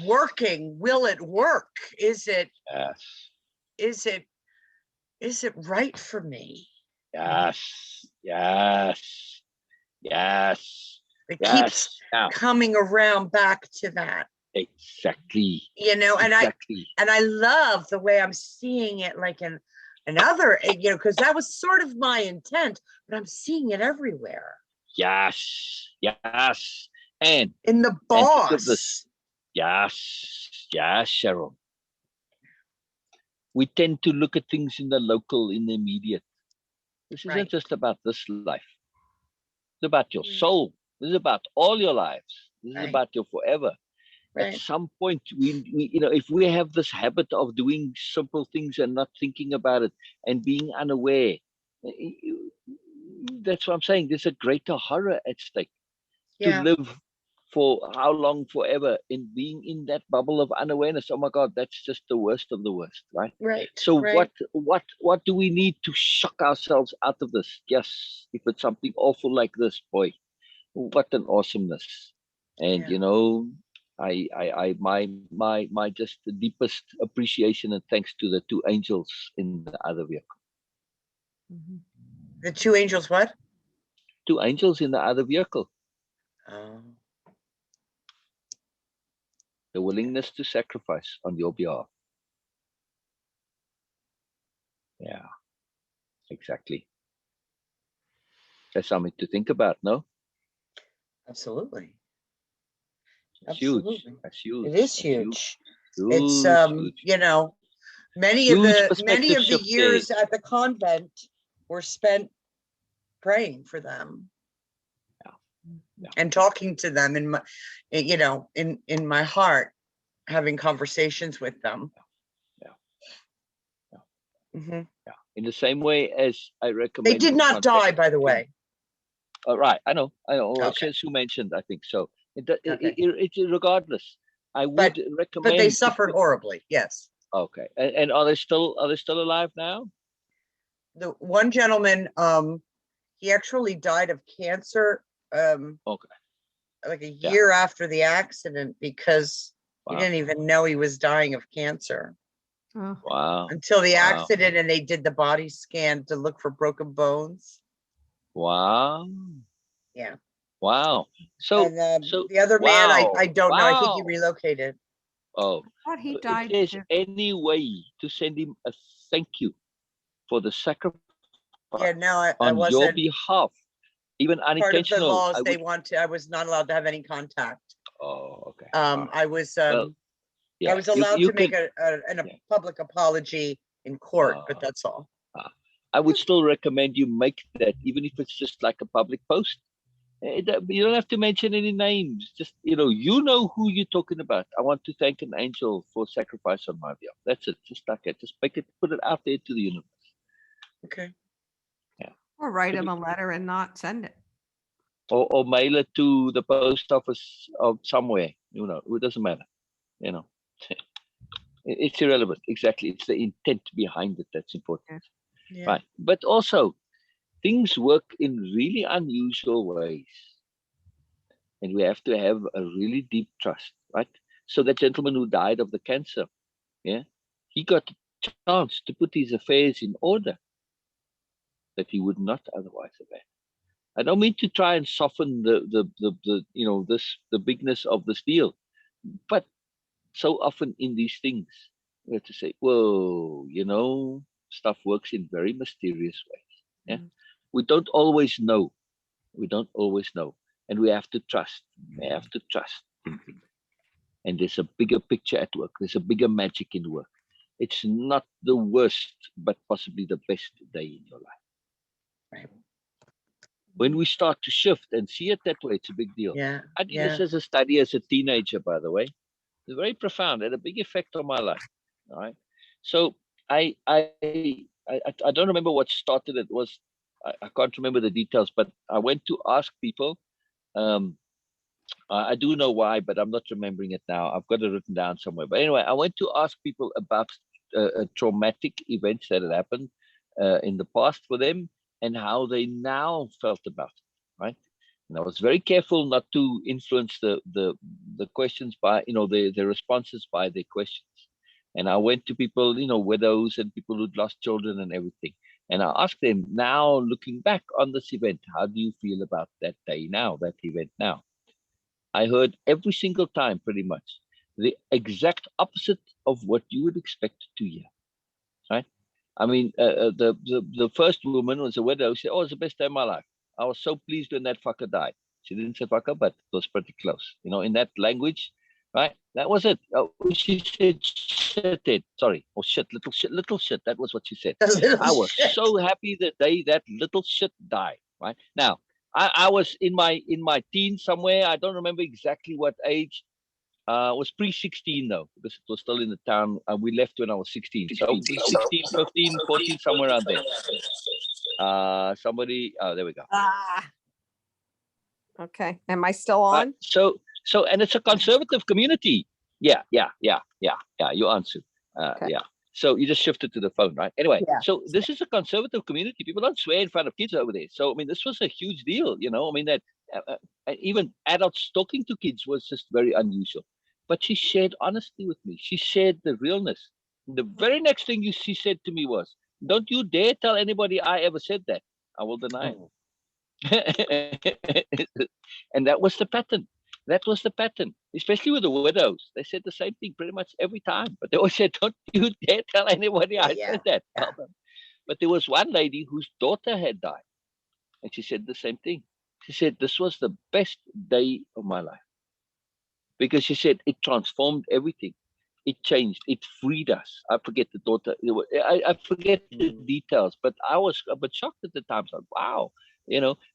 working? Will it work? Is it right for me? Yes. It keeps coming around back to that. Exactly. And I love the way I'm seeing it, like in another, because that was sort of my intent, but I'm seeing it everywhere. Yes. And in the boss. Yes, Cheryl. We tend to look at things in the local, in the immediate. This isn't just about this life. It's about your soul. This is about all your lives. This is about your forever. At some point, we if we have this habit of doing simple things and not thinking about it and being unaware, that's what I'm saying. There's a greater horror at stake. To live for how long, forever, in being in that bubble of unawareness. Oh my God, that's just the worst of the worst, right? So what do we need to shock ourselves out of this? Yes, if it's something awful like this, boy, what an awesomeness. And my just the deepest appreciation and thanks to the two angels in the other vehicle. The two angels, what? Two angels in the other vehicle. The willingness to sacrifice on your behalf. Yeah, exactly. That's something to think about, no? Absolutely. It's huge. That's huge. It is huge. It's huge. Many of the years at the convent were spent praying for them. And talking to them in my, in my heart, having conversations with them. In the same way as I recommend. They did not die, by the way. Right, I know. Okay. Sue mentioned, I think so. It's regardless. I would recommend. But they suffered horribly. Yes. Okay, and are they still alive now? The one gentleman, he actually died of cancer. Okay. Like a year after the accident, because He Wow. didn't even know he was dying of cancer Oh, Wow. until the Wow. accident, and they did the body scan to look for broken bones. Wow. Yeah. Wow. So, And so the other man, I don't know. I think he Wow. relocated. Oh, I thought he if died there's too. any way to send him a thank you for the sacrifice Yeah, no, I on your wasn't behalf, even part of the unintentional, laws. I They would. want to. I was not allowed to have any contact. Oh, okay. All right. I was Well, yeah, I was allowed you to make can. a Yeah. public apology in court, but Uh, that's all. I would still recommend you make that, even if it's just like a public post. You don't have to mention any names. Just, you know who you're talking about. I want to thank an angel for sacrifice on my behalf. That's it. Just like it. Just make it, put it out there to the universe. Okay. Yeah. Or write him a letter and not send it. Or mail it to the post office of somewhere. It doesn't matter. It's irrelevant. Exactly. It's the intent behind it that's important. Yeah. Right. But also, things work in really unusual ways. And we have to have a really deep trust, right? So that gentleman who died of the cancer, he got a chance to put his affairs in order that he would not otherwise have had. I don't mean to try and soften the bigness of this deal, but so often in these things, we have to say, whoa, stuff works in very mysterious ways. Yeah. We don't always know. And we have to trust. We have to trust. And there's a bigger picture at work. There's a bigger magic in work. It's not the worst, but possibly the best day in your life. Right. When we start to shift and see it that way, it's a big deal. Yeah. I did this as a study as a teenager, by the way. It's very profound. It had a big effect on my life. All right. So I don't remember what started it. I can't remember the details, but I went to ask people. I do know why, but I'm not remembering it now. I've got it written down somewhere. But anyway, I went to ask people about traumatic events that had happened in the past for them and how they now felt about it, right? And I was very careful not to influence the questions by, the responses by their questions. And I went to people, widows and people who'd lost children and everything. And I asked them, now looking back on this event, how do you feel about that day now, that event now? I heard every single time, pretty much, the exact opposite of what you would expect to hear, right? I mean, the first woman was a widow. She said, "Oh, it's the best day of my life. I was so pleased when that fucker died." She didn't say fucker, but it was pretty close, in that language, right? That was it. She said, "Shit, sorry, or shit, little shit." That was what she said. I was so happy the day that little shit died, right? Now, I was in my teens somewhere. I don't remember exactly what age. It was pre-16 though, because it was still in the town. We left when I was 16. So 16, 15, 14, somewhere around there. There we go. Okay. Am I still on? So, and it's a conservative community. Yeah. You answered. Okay. Yeah. So you just shifted to the phone, right? Anyway, Yeah. so this is a conservative community. People don't swear in front of kids over there. So, I mean, this was a huge deal, I mean, that even adults talking to kids was just very unusual. But she shared honesty with me. She shared the realness. The very next thing she said to me was, "Don't you dare tell anybody I ever said that. I will deny it." And that was the pattern. That was the pattern, especially with the widows. They said the same thing pretty much every time, but they always said, "Don't you dare tell anybody I said that." Yeah. But there was one lady whose daughter had died, and she said the same thing. She said, "This was the best day of my life," because she said it transformed everything. It changed. It freed us. I forget the daughter. I forget the details, but I was a bit shocked at the time. So, wow.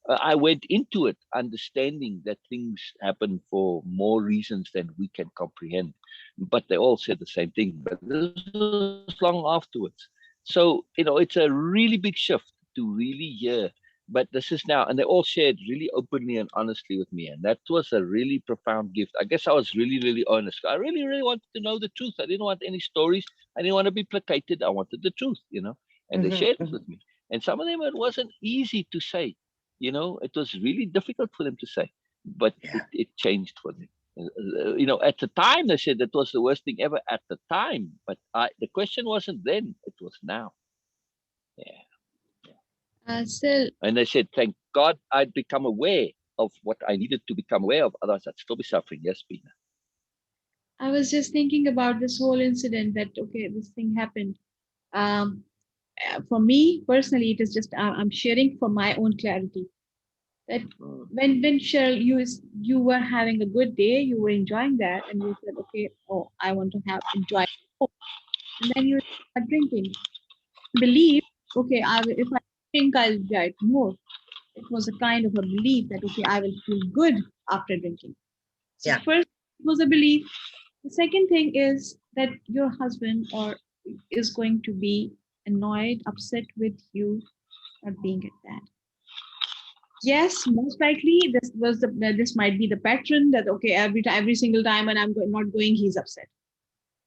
I went into it understanding that things happen for more reasons than we can comprehend. But they all said the same thing. But this was long afterwards. So, it's a really big shift to really hear. But this is now, and they all shared really openly and honestly with me. And that was a really profound gift. I guess I was really, really honest. I really, really wanted to know the truth. I didn't want any stories. I didn't want to be placated. I wanted the truth, and they shared it with me. And some of them, it wasn't easy to say, it was really difficult for them to say, but it changed for them. You know, at the time they said that was the worst thing ever at the time, but the question wasn't then, it was now. Still, And they said, thank God I'd become aware of what I needed to become aware of, otherwise I'd still be suffering. Yes, Beena. I was just thinking about this whole incident that, okay, this thing happened. For me personally, it is just, I'm sharing for my own clarity. That when Cheryl, you were having a good day, you were enjoying that, and you said, okay, oh, I want to enjoy more. And then you start drinking. Believe, okay, if I drink, I'll enjoy it more. It was a kind of a belief that, okay, I will feel good after drinking. So first, it was a belief. The second thing is that your husband is going to be annoyed, upset with you not being at that. Yes, most likely this might be the pattern that, okay, every single time when I'm not going, he's upset.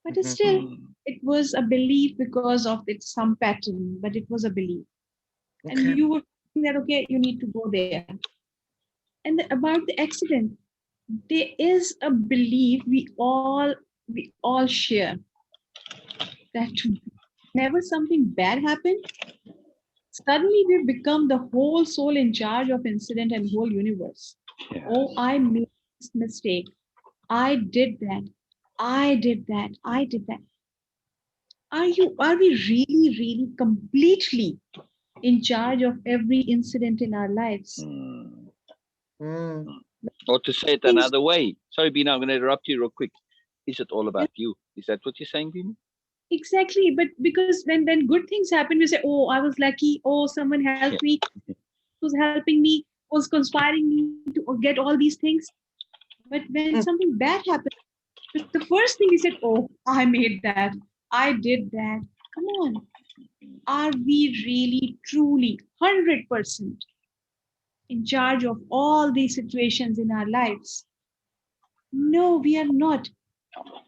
But it's still, it was a belief because of some pattern, but it was a belief. And you were thinking that, okay, you need to go there. And about the accident, there is a belief we all share that whenever something bad happened, suddenly we become the whole soul in charge of incident and whole universe. Yes. Oh, I made this mistake. I did that. I did that. I did that. Are we really, really completely in charge of every incident in our lives? Or to say it another way. Sorry, Beena, I'm going to interrupt you real quick. Is it all about you? Is that what you're saying, Beena? Exactly. But because when good things happen, we say, oh, I was lucky. Oh, someone helped me. Was helping me, was conspiring me to get all these things. But when something bad happens, the first thing you said, oh, I made that. I did that. Come on. Are we really, truly, 100% in charge of all these situations in our lives? No, we are not.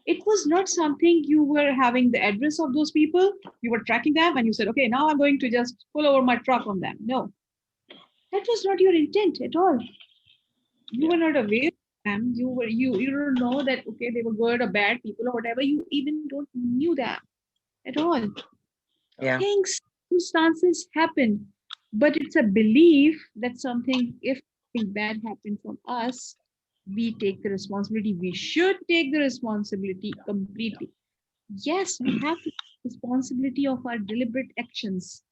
It was not something you were having the address of those people. You were tracking them and you said, okay, now I'm going to just pull over my truck on them. No, that was not your intent at all. You were not aware of them. You don't know that, okay, they were good or bad people or whatever. You even don't knew them at all. Yeah. Things, circumstances happen, but it's a belief that if something bad happened from us, we take the responsibility. We should take the responsibility completely. Yes, we have to take responsibility of our deliberate actions.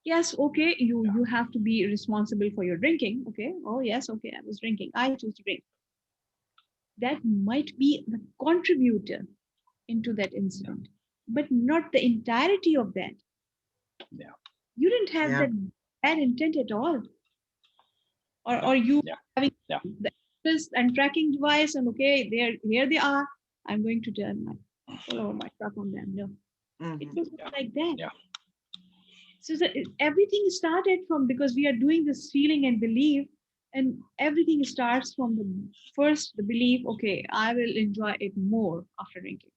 Yes, okay, you have to be responsible for your drinking. Okay, oh yes, okay, I was drinking. I choose to drink. That might be the contributor into that incident, but not the entirety of that. Yeah. You didn't have that bad intent at all. Or you having the access and tracking device and okay, here they are. I'm going to turn pull over my truck on them. No, it was not like that. Yeah. So everything started from, because we are doing this feeling and belief, and everything starts from the belief, okay, I will enjoy it more after drinking.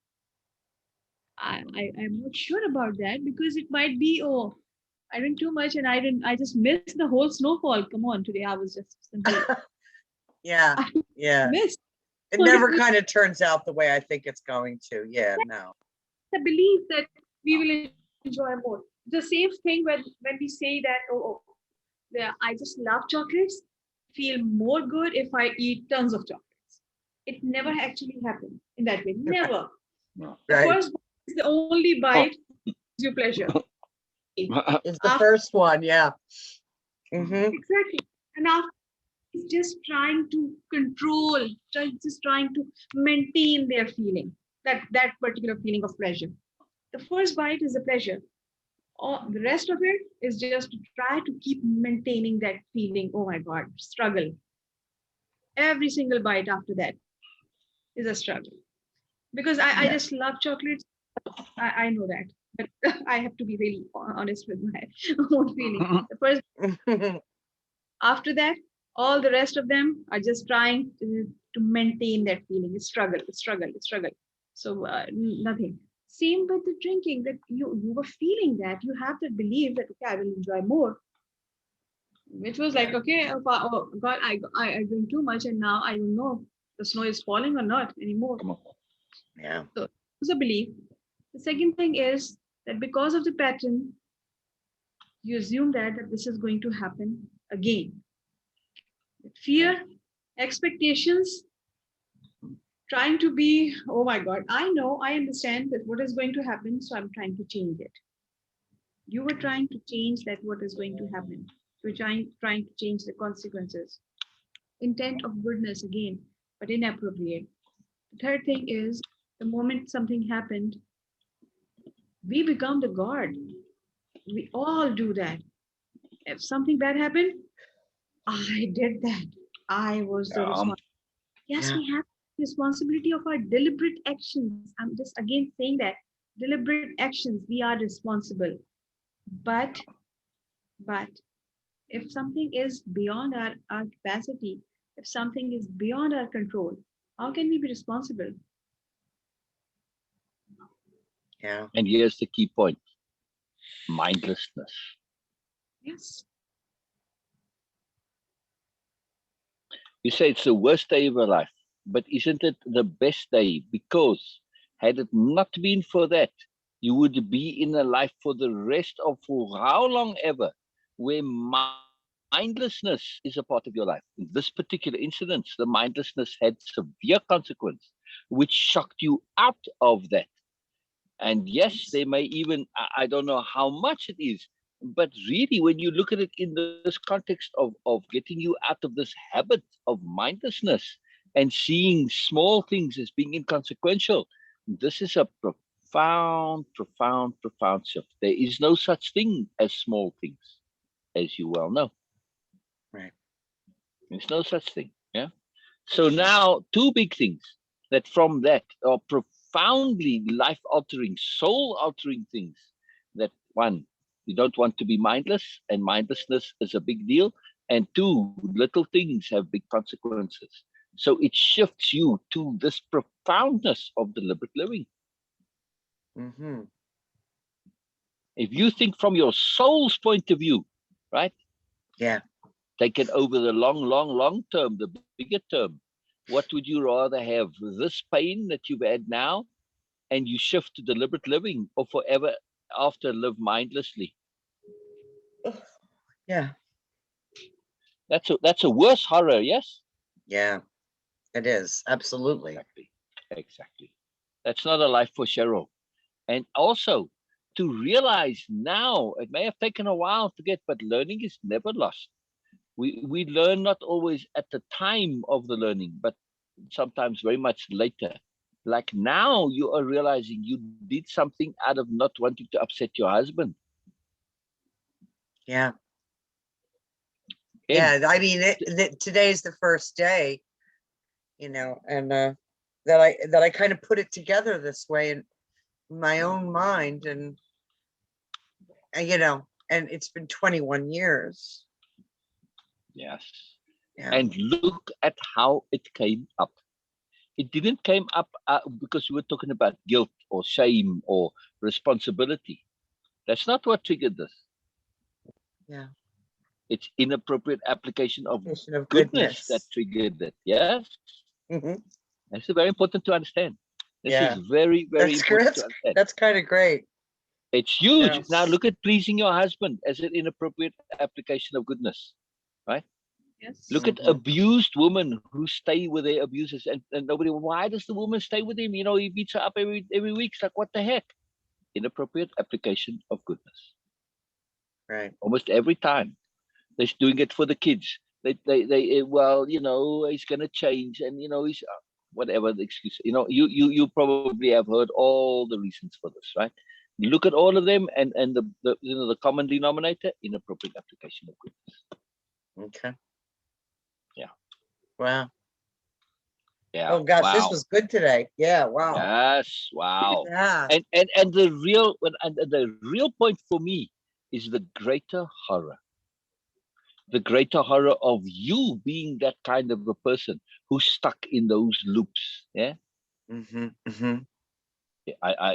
I'm not sure about that, because it might be, oh, I drink too much and I just missed the whole snowfall. Come on, today I was just simply missed. It never kind of turns out the way I think it's going to. Yeah, no. The belief that we will enjoy more. The same thing when we say that, I just love chocolates, feel more good if I eat tons of chocolates. It never actually happened in that way. Never. Right. The first bite is the only bite gives you pleasure. It's the first one, yeah. Exactly. And after it's just trying to control, just trying to maintain their feeling, that particular feeling of pleasure. The first bite is a pleasure. The rest of it is just to try to keep maintaining that feeling. Oh my God, struggle. Every single bite after that is a struggle. Because I just love chocolates. I know that. But I have to be really honest with my own feeling. The first, after that, all the rest of them are just trying to maintain that feeling. It's struggle. So nothing. Same with the drinking, that you were feeling that, you have that belief that, okay, I will enjoy more. which was like, okay, oh God, I'm doing too much, and now I don't know if the snow is falling or not anymore. Come on. Yeah. So it was a belief. The second thing is that because of the pattern, you assume that this is going to happen again. Fear, expectations, trying to be, oh my God, I know, I understand that what is going to happen, so I'm trying to change it. You were trying to change that what is going to happen. You're trying to change the consequences. Intent of goodness again, but inappropriate. The third thing is the moment something happened, we become the guard. We all do that. If something bad happened, I did that. I was the responsible. Yes, we have responsibility of our deliberate actions. I'm just again saying that deliberate actions, we are responsible. But if something is beyond our capacity, if something is beyond our control, how can we be responsible? Yeah. And here's the key point: mindlessness. Yes. You say it's the worst day of your life, but isn't it the best day? Because had it not been for that, you would be in a life for the rest of for how long ever, where mindlessness is a part of your life. In this particular incident, the mindlessness had severe consequence, which shocked you out of that. And yes, they may even, I don't know how much it is, but really, when you look at it in this context of getting you out of this habit of mindlessness and seeing small things as being inconsequential, this is a profound shift. There is no such thing as small things, as you well know. Right. There's no such thing. Yeah. So now, two big things that from that are profoundly life-altering, soul-altering things. That one, you don't want to be mindless, and mindlessness is a big deal. And two, little things have big consequences. So it shifts you to this profoundness of deliberate living. Mm-hmm. If you think from your soul's point of view, right? Yeah. Take it over the long term, the bigger term. What would you rather have? This pain that you've had now, and you shift to deliberate living, or forever after live mindlessly? Yeah. That's a worse horror, yes? Yeah, it is. Absolutely. Exactly. That's not a life for Cheryl. And also to realize now, it may have taken a while to get, but learning is never lost. We learn not always at the time of the learning, but sometimes very much later. Like now you are realizing you did something out of not wanting to upset your husband. Yeah. Yeah, I mean, today's the first day, you know, and that I kind of put it together this way in my own mind, and you know, and it's been 21 years. Yes. Yeah. And look at how it came up. It didn't came up because we were talking about guilt or shame or responsibility. That's not what triggered this. Yeah. It's inappropriate application of Application-of-Goodness goodness that triggered it. Yes. Mm-hmm. That's very important to understand. This is very, very That's important great. to understand. That's kind of great. It's huge. Yes. Now look at pleasing your husband as an inappropriate application of goodness, right? Yes. Look at abused women who stay with their abusers, and nobody. Why does the woman stay with him? You know, he beats her up every week. It's like, what the heck? Inappropriate application of goodness. Right. Almost every time, they're doing it for the kids. They well, you know, he's gonna change, and you know, he's whatever the excuse. You know, you probably have heard all the reasons for this, right? You look at all of them, and the you know, the common denominator: inappropriate application of goodness. Okay. Yeah. Wow. Yeah. Oh gosh, wow. this was good today. Yeah. Wow. Yes. Wow. Yeah. And the real point for me is the greater horror. The greater horror of you being that kind of a person who's stuck in those loops. Yeah. Mm-hmm. Mm-hmm.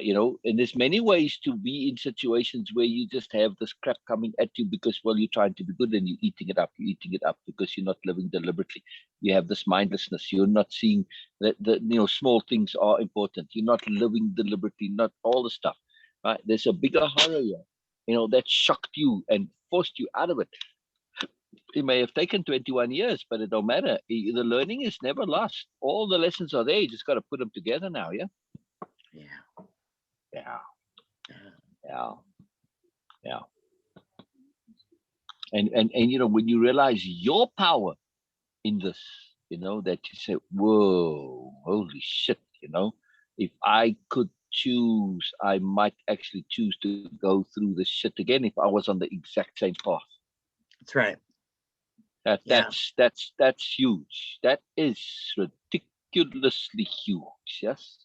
you know, and there's many ways to be in situations where you just have this crap coming at you because, well, you're trying to be good and you're eating it up because you're not living deliberately. You have this mindlessness. You're not seeing that you know, small things are important. You're not living deliberately, not all the stuff, right? There's a bigger horror here, you know, that shocked you and forced you out of it. It may have taken 21 years, but it don't matter. The learning is never lost. All the lessons are there. You just got to put them together now. Yeah. Yeah. And you know, when you realize your power in this, you know, that you say, whoa, holy shit, you know, if I could choose, I might actually choose to go through this shit again if I was on the exact same path. That's right. That's huge. That is ridiculously huge. Yes.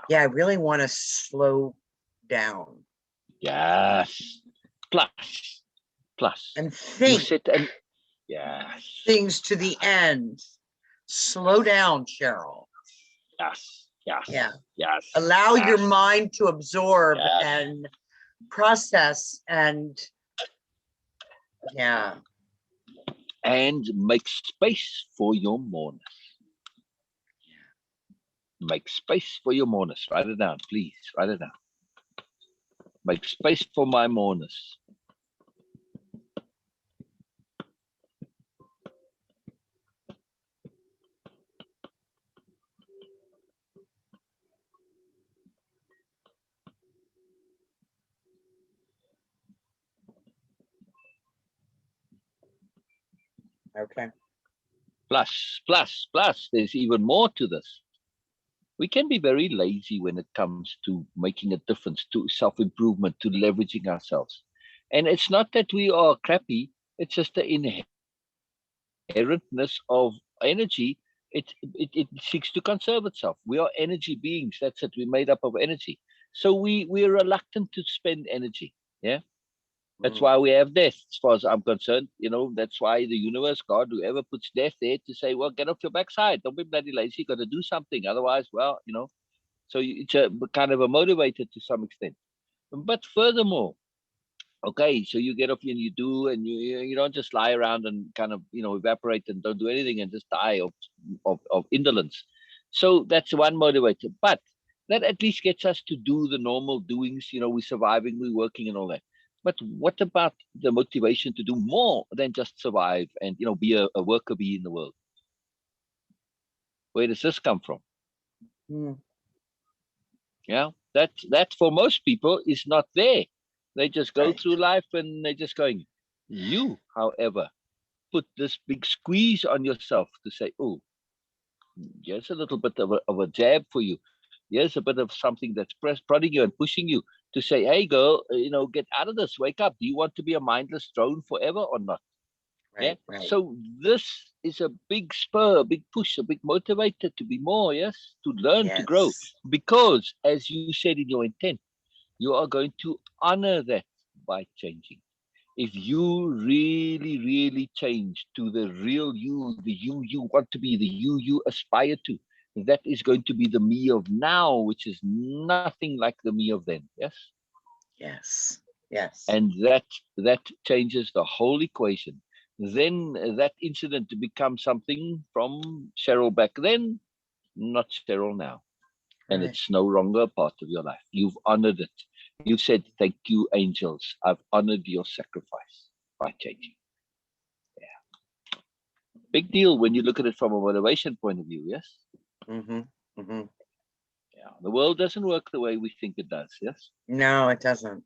Yeah, I really want to slow down. Yes. Plus. And think yes. things to the end. Slow down, Cheryl. Yes. Allow your mind to absorb and process and and make space for your moreness. Make space for your moreness. Write it down, please. Write it down. Make space for my moreness. okay. Plus, there's even more to this. We can be very lazy when it comes to making a difference, to self-improvement, to leveraging ourselves. And it's not that we are crappy, it's just the inherentness of energy. It seeks to conserve itself. We are energy beings. That's it. We're made up of energy. So we're reluctant to spend energy. Yeah. That's why we have death, as far as I'm concerned. You know, that's why the universe, God, whoever puts death there to say, well, get off your backside. Don't be bloody lazy. You got to do something. Otherwise, well, you know, so it's a kind of a motivator to some extent. But furthermore, okay, so you get off and you do, and you don't just lie around and kind of, you know, evaporate and don't do anything and just die of indolence. So that's one motivator. But that at least gets us to do the normal doings. You know, we're surviving, we're working and all that. But what about the motivation to do more than just survive and, you know, be a worker bee in the world? Where does this come from? Yeah, that for most people is not there. They just go through life and they're just going. You, however, put this big squeeze on yourself to say, oh, here's a little bit of a jab for you. Here's a bit of something that's prodding you and pushing you to say, hey, girl, you know, get out of this. Wake up. Do you want to be a mindless drone forever or not? Right. So this is a big spur, a big push, a big motivator to be more, yes, to learn, to grow. Because as you said in your intent, you are going to honor that by changing. If you really, really change to the real you, the you want to be, the you aspire to, that is going to be the me of now, which is nothing like the me of then. Yes. And that changes the whole equation. Then that incident becomes something from Cheryl back then, not Cheryl now. And it's no longer a part of your life. You've honored it. You've said, thank you, angels. I've honored your sacrifice by changing. Yeah. Big deal when you look at it from a motivation point of view, yes? Yeah. The world doesn't work the way we think it does, yes? No, it doesn't.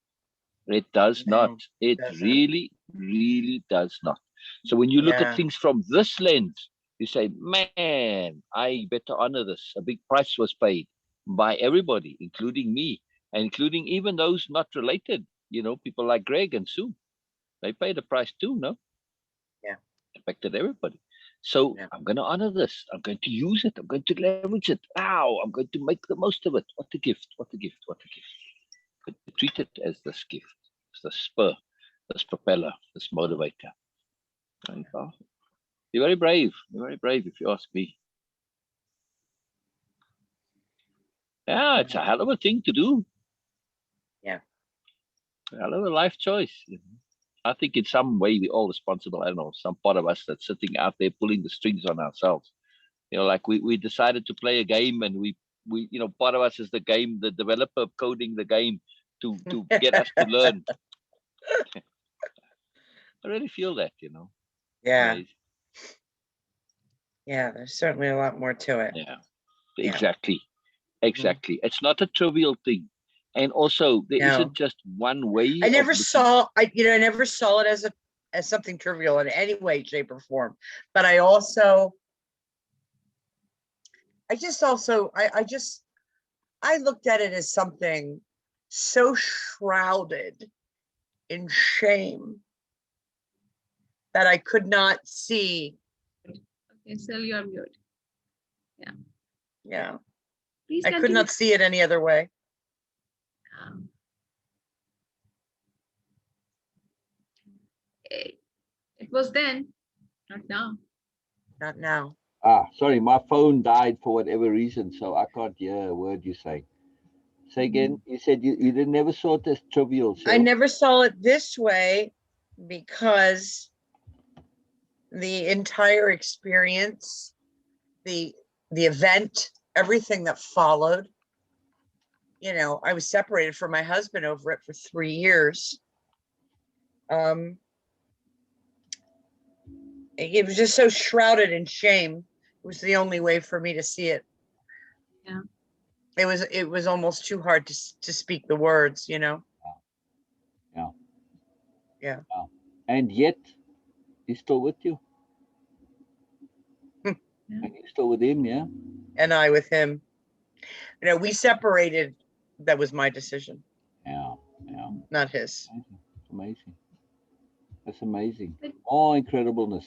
It does not. It really, really does not. So when you look at things from this lens, you say, man, I better honor this. A big price was paid by everybody, including me, and including even those not related, you know, people like Greg and Sue. They paid a price too, no? Yeah. It affected everybody. So I'm going to honor this. I'm going to use it. I'm going to leverage it. Wow, I'm going to make the most of it. What a gift. What a gift. What a gift. But treat it as this gift, as the spur, this propeller, this motivator. Very powerful. You're very brave. You're very brave if you ask me. Yeah, it's a hell of a thing to do. Yeah. A hell of a life choice. I think in some way we're all responsible. I don't know, some part of us that's sitting out there pulling the strings on ourselves. Like we decided to play a game, and we part of us is the game, the developer coding the game to get us to learn. I really feel that, Yeah. Amazing. Yeah, there's certainly a lot more to it. Yeah, Yeah. exactly. It's not a trivial thing, and also there isn't just one way. I never saw it as something trivial in any way, shape, or form. But I looked at it as something so shrouded in shame that I could not see. Okay, so you're mute. Yeah. Yeah. Please I could not see it any other way. It was then, not now. Not now. Sorry, my phone died for whatever reason, so I can't hear a word you say. Say again. You said you never saw it as trivial. Cheryl? I never saw it this way because the entire experience, the event, everything that followed, I was separated from my husband over it for 3 years. It was just so shrouded in shame. It was the only way for me to see it. Yeah. It was almost too hard to speak the words, Yeah. Yeah. And yet, he's still with you. Yeah. And you're still with him, yeah? And I with him. We separated. That was my decision. Yeah. Not his. Amazing. That's amazing. More incredibleness.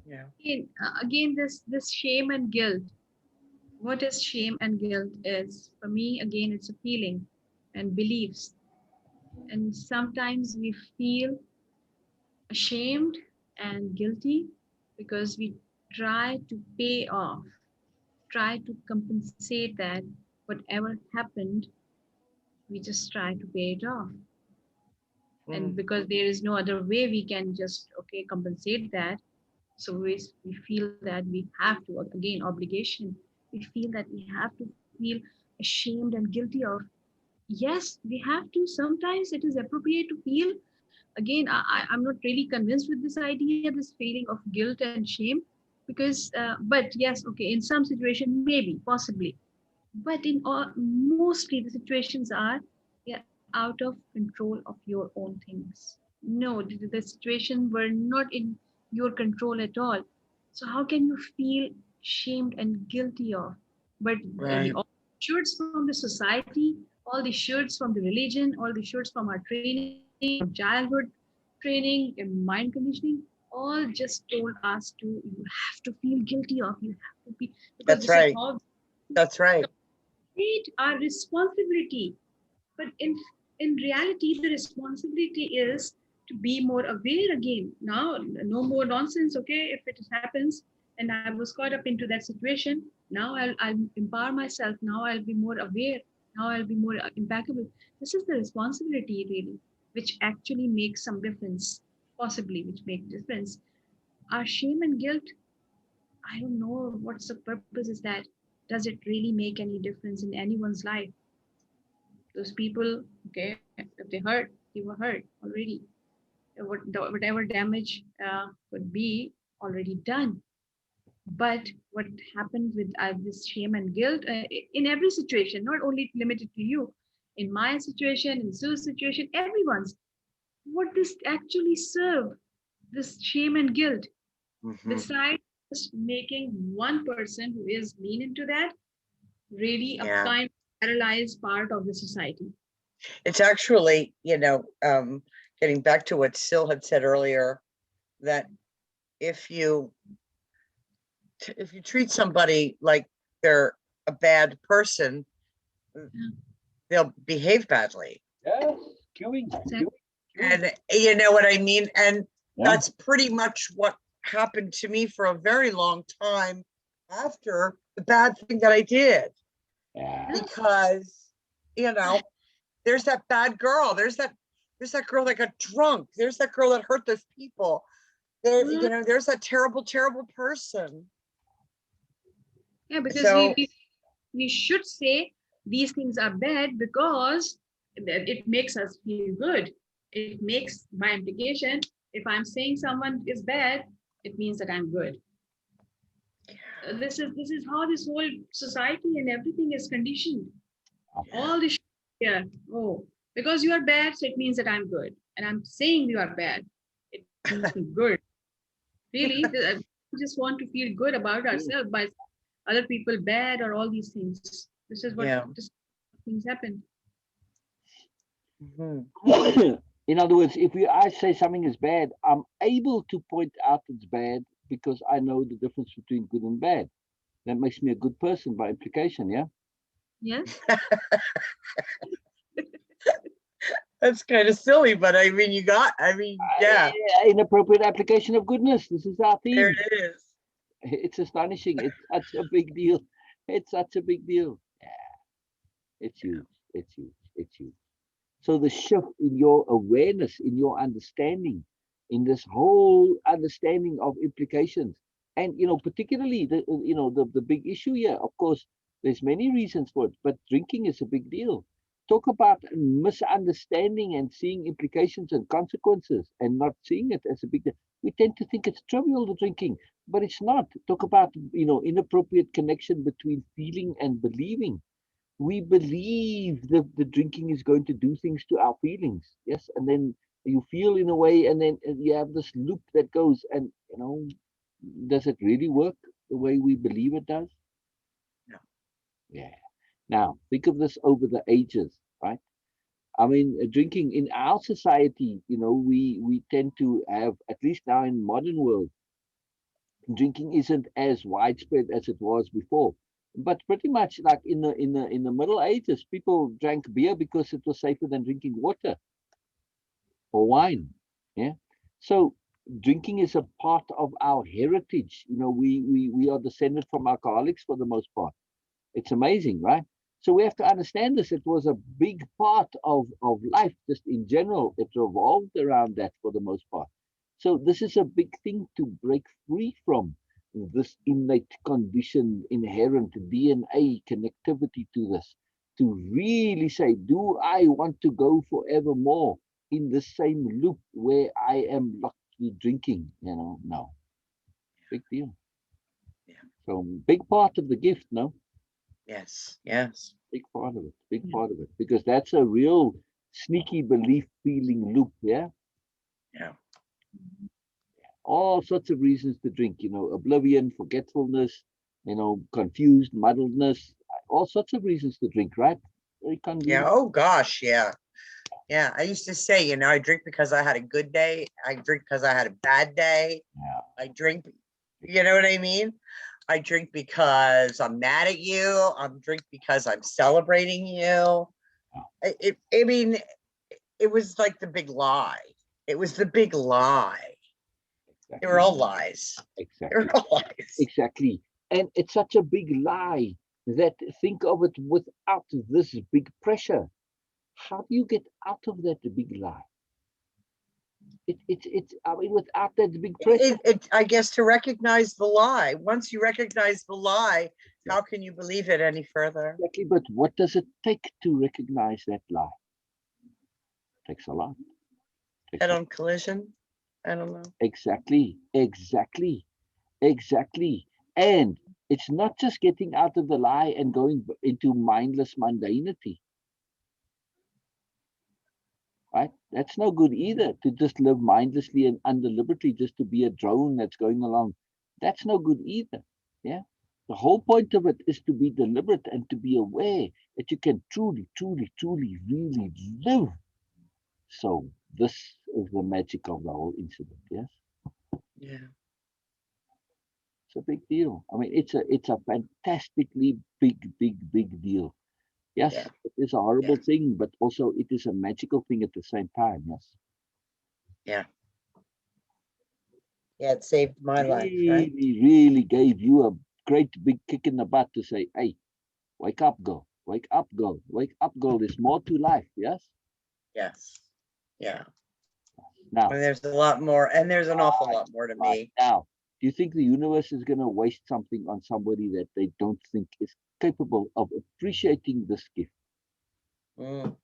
Yeah. Again, this shame and guilt. What is shame and guilt is, for me, again, it's a feeling and beliefs. And sometimes we feel ashamed and guilty because we try to pay off, try to compensate that whatever happened, we just try to pay it off. And because there is no other way we can just, compensate that. So we feel that we have to, again, obligation. We feel that we have to feel ashamed and guilty of. Yes, we have to. Sometimes it is appropriate to feel. Again, I'm not really convinced with this idea, this feeling of guilt and shame, because, but yes, in some situation, maybe, possibly. But in mostly the situations are out of control of your own things. No, the situation were not in your control at all. So how can you feel shamed and guilty of? But all the shirts from the society, all the shirts from the religion, all the shirts from our training, from childhood training and mind conditioning, all just told us you have to feel guilty of, you have to be. That's right. That's right. Our responsibility. But in reality, the responsibility is to be more aware again. Now, no more nonsense, if it happens and I was caught up into that situation, now I'll empower myself. Now I'll be more aware. Now I'll be more impeccable. This is the responsibility, really, which actually makes some difference, possibly, which make difference. Our shame and guilt, I don't know what's the purpose is that. Does it really make any difference in anyone's life? Those people, if they hurt, they were hurt already. Whatever damage could be already done. But what happened with this shame and guilt in every situation, not only limited to you, in my situation, in Sue's situation, everyone's, what does actually serve this shame and guilt? Besides just making one person who is lean into that really a kind of paralyzed part of the society. It's actually, getting back to what Sil had said earlier, that if you treat somebody like they're a bad person, they'll behave badly. Yeah, and you know what I mean? And that's pretty much what happened to me for a very long time. after the bad thing that I did. Yeah. Because, you know, there's that bad girl. There's that girl that got drunk. There's that girl that hurt those people. There, you know, there's that terrible, terrible person. Yeah, because So, we should say these things are bad because it makes us feel good. It makes my implication. If I'm saying someone is bad, it means that I'm good. This is how this whole society and everything is conditioned. All this, yeah. Oh, because you are bad, so it means that I'm good, and I'm saying you are bad. It means me good. Really, we just want to feel good about ourselves by other people bad or all these things. This is what things happen. In other words, if I say something is bad, I'm able to point out it's bad because I know the difference between good and bad. That makes me a good person by implication, yeah? Yes. that's kind of silly, but I mean, yeah. Inappropriate application of goodness. This is our theme. There it is. It's astonishing. It's such a big deal. It's such a big deal. Yeah. It's huge. It's huge. It's huge. So the shift in your awareness, in your understanding, in this whole understanding of implications, and particularly the big issue here. Of course, there's many reasons for it, but drinking is a big deal. Talk about misunderstanding and seeing implications and consequences, and not seeing it as a big deal. We tend to think it's trivial, the drinking, but it's not. Talk about inappropriate connection between feeling and believing. We believe that the drinking is going to do things to our feelings, yes, and then you feel in a way, and then you have this loop that goes, and does it really work the way we believe it does? No. Yeah. Now think of this over the ages, right? I mean, drinking in our society, we tend to have, at least now in modern world, drinking isn't as widespread as it was before. But pretty much like in the Middle Ages, people drank beer because it was safer than drinking water or wine. Yeah. So drinking is a part of our heritage. We are descended from alcoholics for the most part. It's amazing, right? So we have to understand this. It was a big part of life, just in general. It revolved around that for the most part. So this is a big thing to break free from, this innate condition, inherent DNA connectivity to this, to really say, do I want to go forevermore in the same loop where I am locked with drinking? No. Big deal. Yeah. So big part of the gift, no? Yes. Big part of it, because that's a real sneaky belief feeling loop. Yeah. All sorts of reasons to drink, oblivion, forgetfulness, confused, muddledness, all sorts of reasons to drink, right? Very convenient. Yeah. Oh gosh, yeah. Yeah. I used to say, I drink because I had a good day. I drink because I had a bad day. Yeah. I drink, you know what I mean? I drink because I'm mad at you. I'm drink because I'm celebrating you. I mean, it was like the big lie. It was the big lie. Exactly. They were all lies. Exactly. They were all lies. Exactly. And it's such a big lie that, think of it without this big pressure. How do you get out of that big lie? I mean, without that big pressure. I guess to recognize the lie. Once you recognize the lie, how can you believe it any further? Exactly. But what does it take to recognize that lie? It takes a lot. Head-on collision? I don't know. Exactly. And it's not just getting out of the lie and going into mindless mundanity. Right? That's no good either, to just live mindlessly and undeliberately, just to be a drone that's going along. That's no good either. Yeah. The whole point of it is to be deliberate and to be aware that you can truly, really live. So this is the magic of the whole incident. Yes. Yeah. It's a big deal. I mean, it's a fantastically big deal. Yes, yeah. It is a horrible thing, but also it is a magical thing at the same time. Yes. Yeah. Yeah, it saved my life. Right? Really gave you a great big kick in the butt to say, hey, wake up, girl. Wake up, girl. Wake up, girl. There's more to life. Yes? Yes. Yeah. Now, And there's a lot more, and there's an awful lot more to me. now, do you think the universe is going to waste something on somebody that they don't think is capable of appreciating this gift? Mm,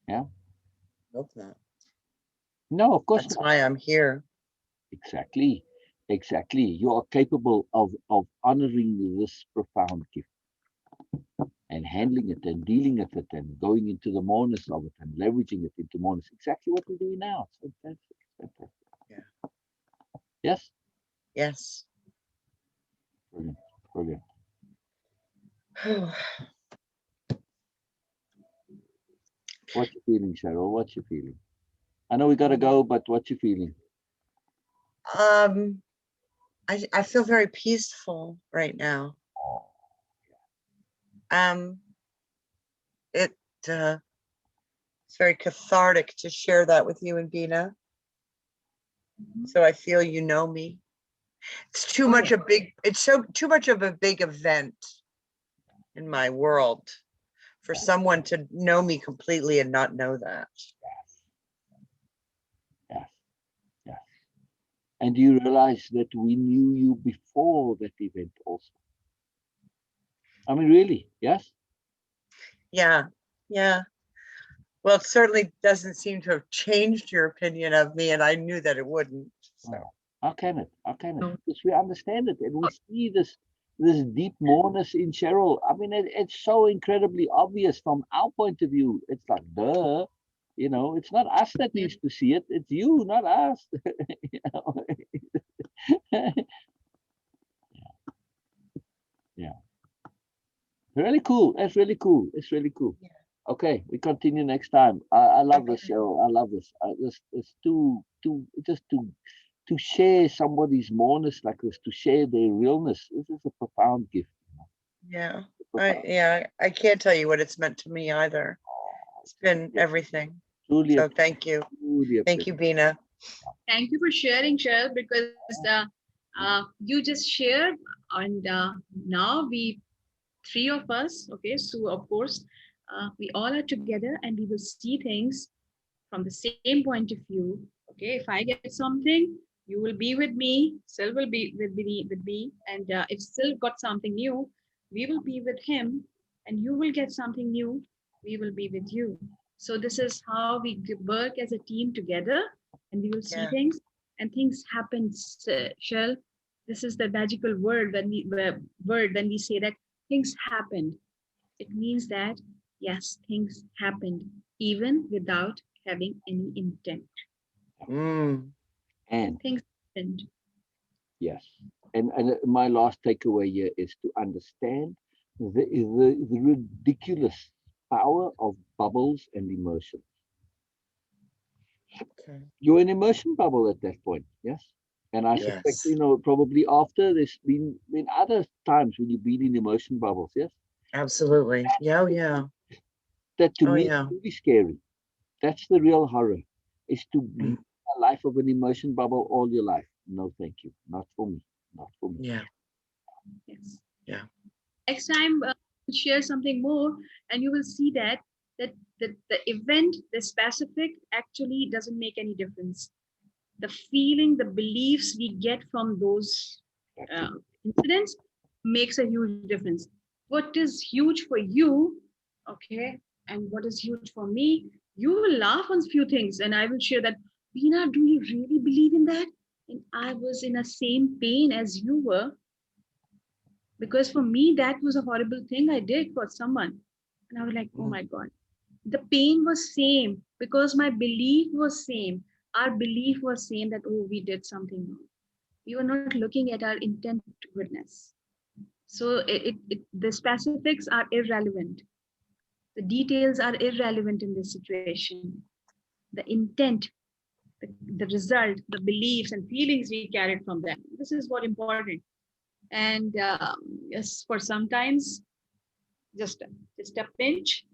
Yeah? hope not. No, of course That's not. why I'm here. Exactly. Exactly. You are capable of honoring this profound gift and handling it and dealing with it and going into the moreness of it and leveraging it into moreness. Exactly what we're doing now. It's fantastic. It's fantastic. Yeah. Yes? Yes. Brilliant. Brilliant. What's your feeling, Cheryl? What's your feeling? I know we got to go, but what's your feeling? I feel very peaceful right now. It's very cathartic to share that with you and Beena. So I feel you know me. It's too much too much of a big event in my world for someone to know me completely and not know that. Yes. Yes. And do you realize that we knew you before that event also? I mean, really? Yes? Yeah. Yeah. Well, it certainly doesn't seem to have changed your opinion of me, and I knew that it wouldn't. So. How can it? How can it? Because we understand it and we see this deep moreness in Cheryl. I mean, it's so incredibly obvious from our point of view. It's like, duh, you know, it's not us that needs to see it. It's you, not us. You know? Yeah. Really cool. That's really cool. It's really cool. Yeah. Okay, we continue next time. I love this show. I love this. It's to share somebody's moreness like this, to share their realness. This is a profound gift. Yeah. I can't tell you what it's meant to me either. It's been everything. Truly so thank you. Thank you, Beena. Thank you for sharing, Cheryl, because you just shared, and now we, three of us, okay, so of course, we all are together and we will see things from the same point of view. Okay, if I get something, you will be with me, Sil will be with me, and if Sil got something new, we will be with him, and you will get something new, we will be with you. So this is how we work as a team together, and we will see things, and things happen. Shell, this is the magical word when we say that things happened. It means that yes, things happened even without having any intent. And things happened. Yes. And my last takeaway here is to understand the ridiculous power of bubbles and emotions. Okay. You're in emotion bubble at that point, yes? And I suspect, you know, probably after there's been other times when you've been in emotion bubbles, yes? Absolutely. Yeah. That to me is really scary. That's the real horror, is to be a life of an emotion bubble all your life. No, thank you. Not for me. Not for me. Yeah. Yes. Yeah. Next time, share something more, and you will see that the event, the specific, actually doesn't make any difference. The feeling, the beliefs we get from those incidents makes a huge difference. What is huge for you, okay, and what is huge for me, you will laugh on few things, and I will share that, Beena, do you really believe in that? And I was in the same pain as you were, because for me, that was a horrible thing I did for someone. And I was like, oh my God, the pain was same because my belief was same. Our belief was same that, oh, we did something wrong. We were not looking at our intent to goodness. So the specifics are irrelevant. The details are irrelevant in this situation. The intent, the result, the beliefs and feelings we carried from them. This is what important. And yes, for sometimes just a pinch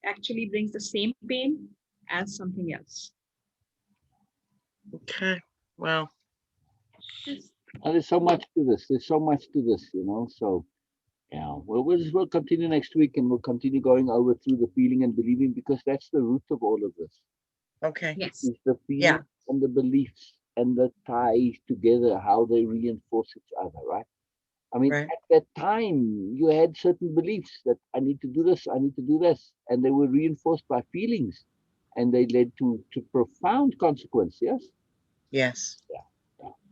actually brings the same pain as something else. Okay. Well. Yes. there's so much to this. There's so much to this, you know. So, yeah, we'll continue next week, and we'll continue going over through the feeling and believing, because that's the root of all of this. Okay. Yes. Is the feeling Yeah. and the beliefs and the ties together, how they reinforce each other, right? I mean, Right. at that time, you had certain beliefs that I need to do this, I need to do this, and they were reinforced by feelings, and they led to profound consequence. Yes. Yes. Yeah.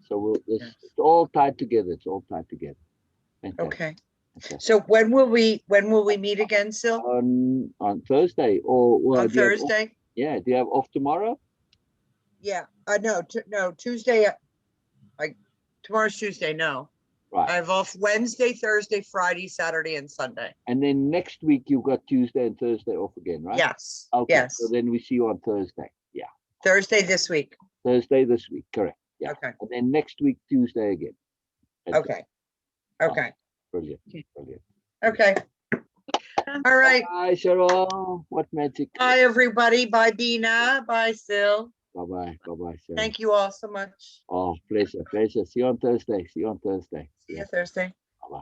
So Yes. it's all tied together. It's all tied together. Fantastic. Okay. Fantastic. So when will we meet again, Sil? On Thursday, or On do you have off- Thursday? yeah, do you have off tomorrow? Yeah. No, Tuesday. Tomorrow's Tuesday. No, Right. I have off Wednesday, Thursday, Friday, Saturday, and Sunday. And then next week you've got Tuesday and Thursday off again, right? Yes. Okay. Yes. So then we see you on Thursday. Yeah. Thursday this week. Thursday this week. Correct. Yeah. Okay. And then next week, Tuesday again. Okay. Okay. Brilliant. Okay. Brilliant. Okay. All right. Bye, Cheryl. What magic. Bye, everybody. Bye, Beena. Bye, Sil. Bye-bye. Bye-bye, Cheryl. Thank you all so much. Oh, pleasure. Pleasure. See you on Thursday. See you on Thursday. See you Thursday. Bye-bye.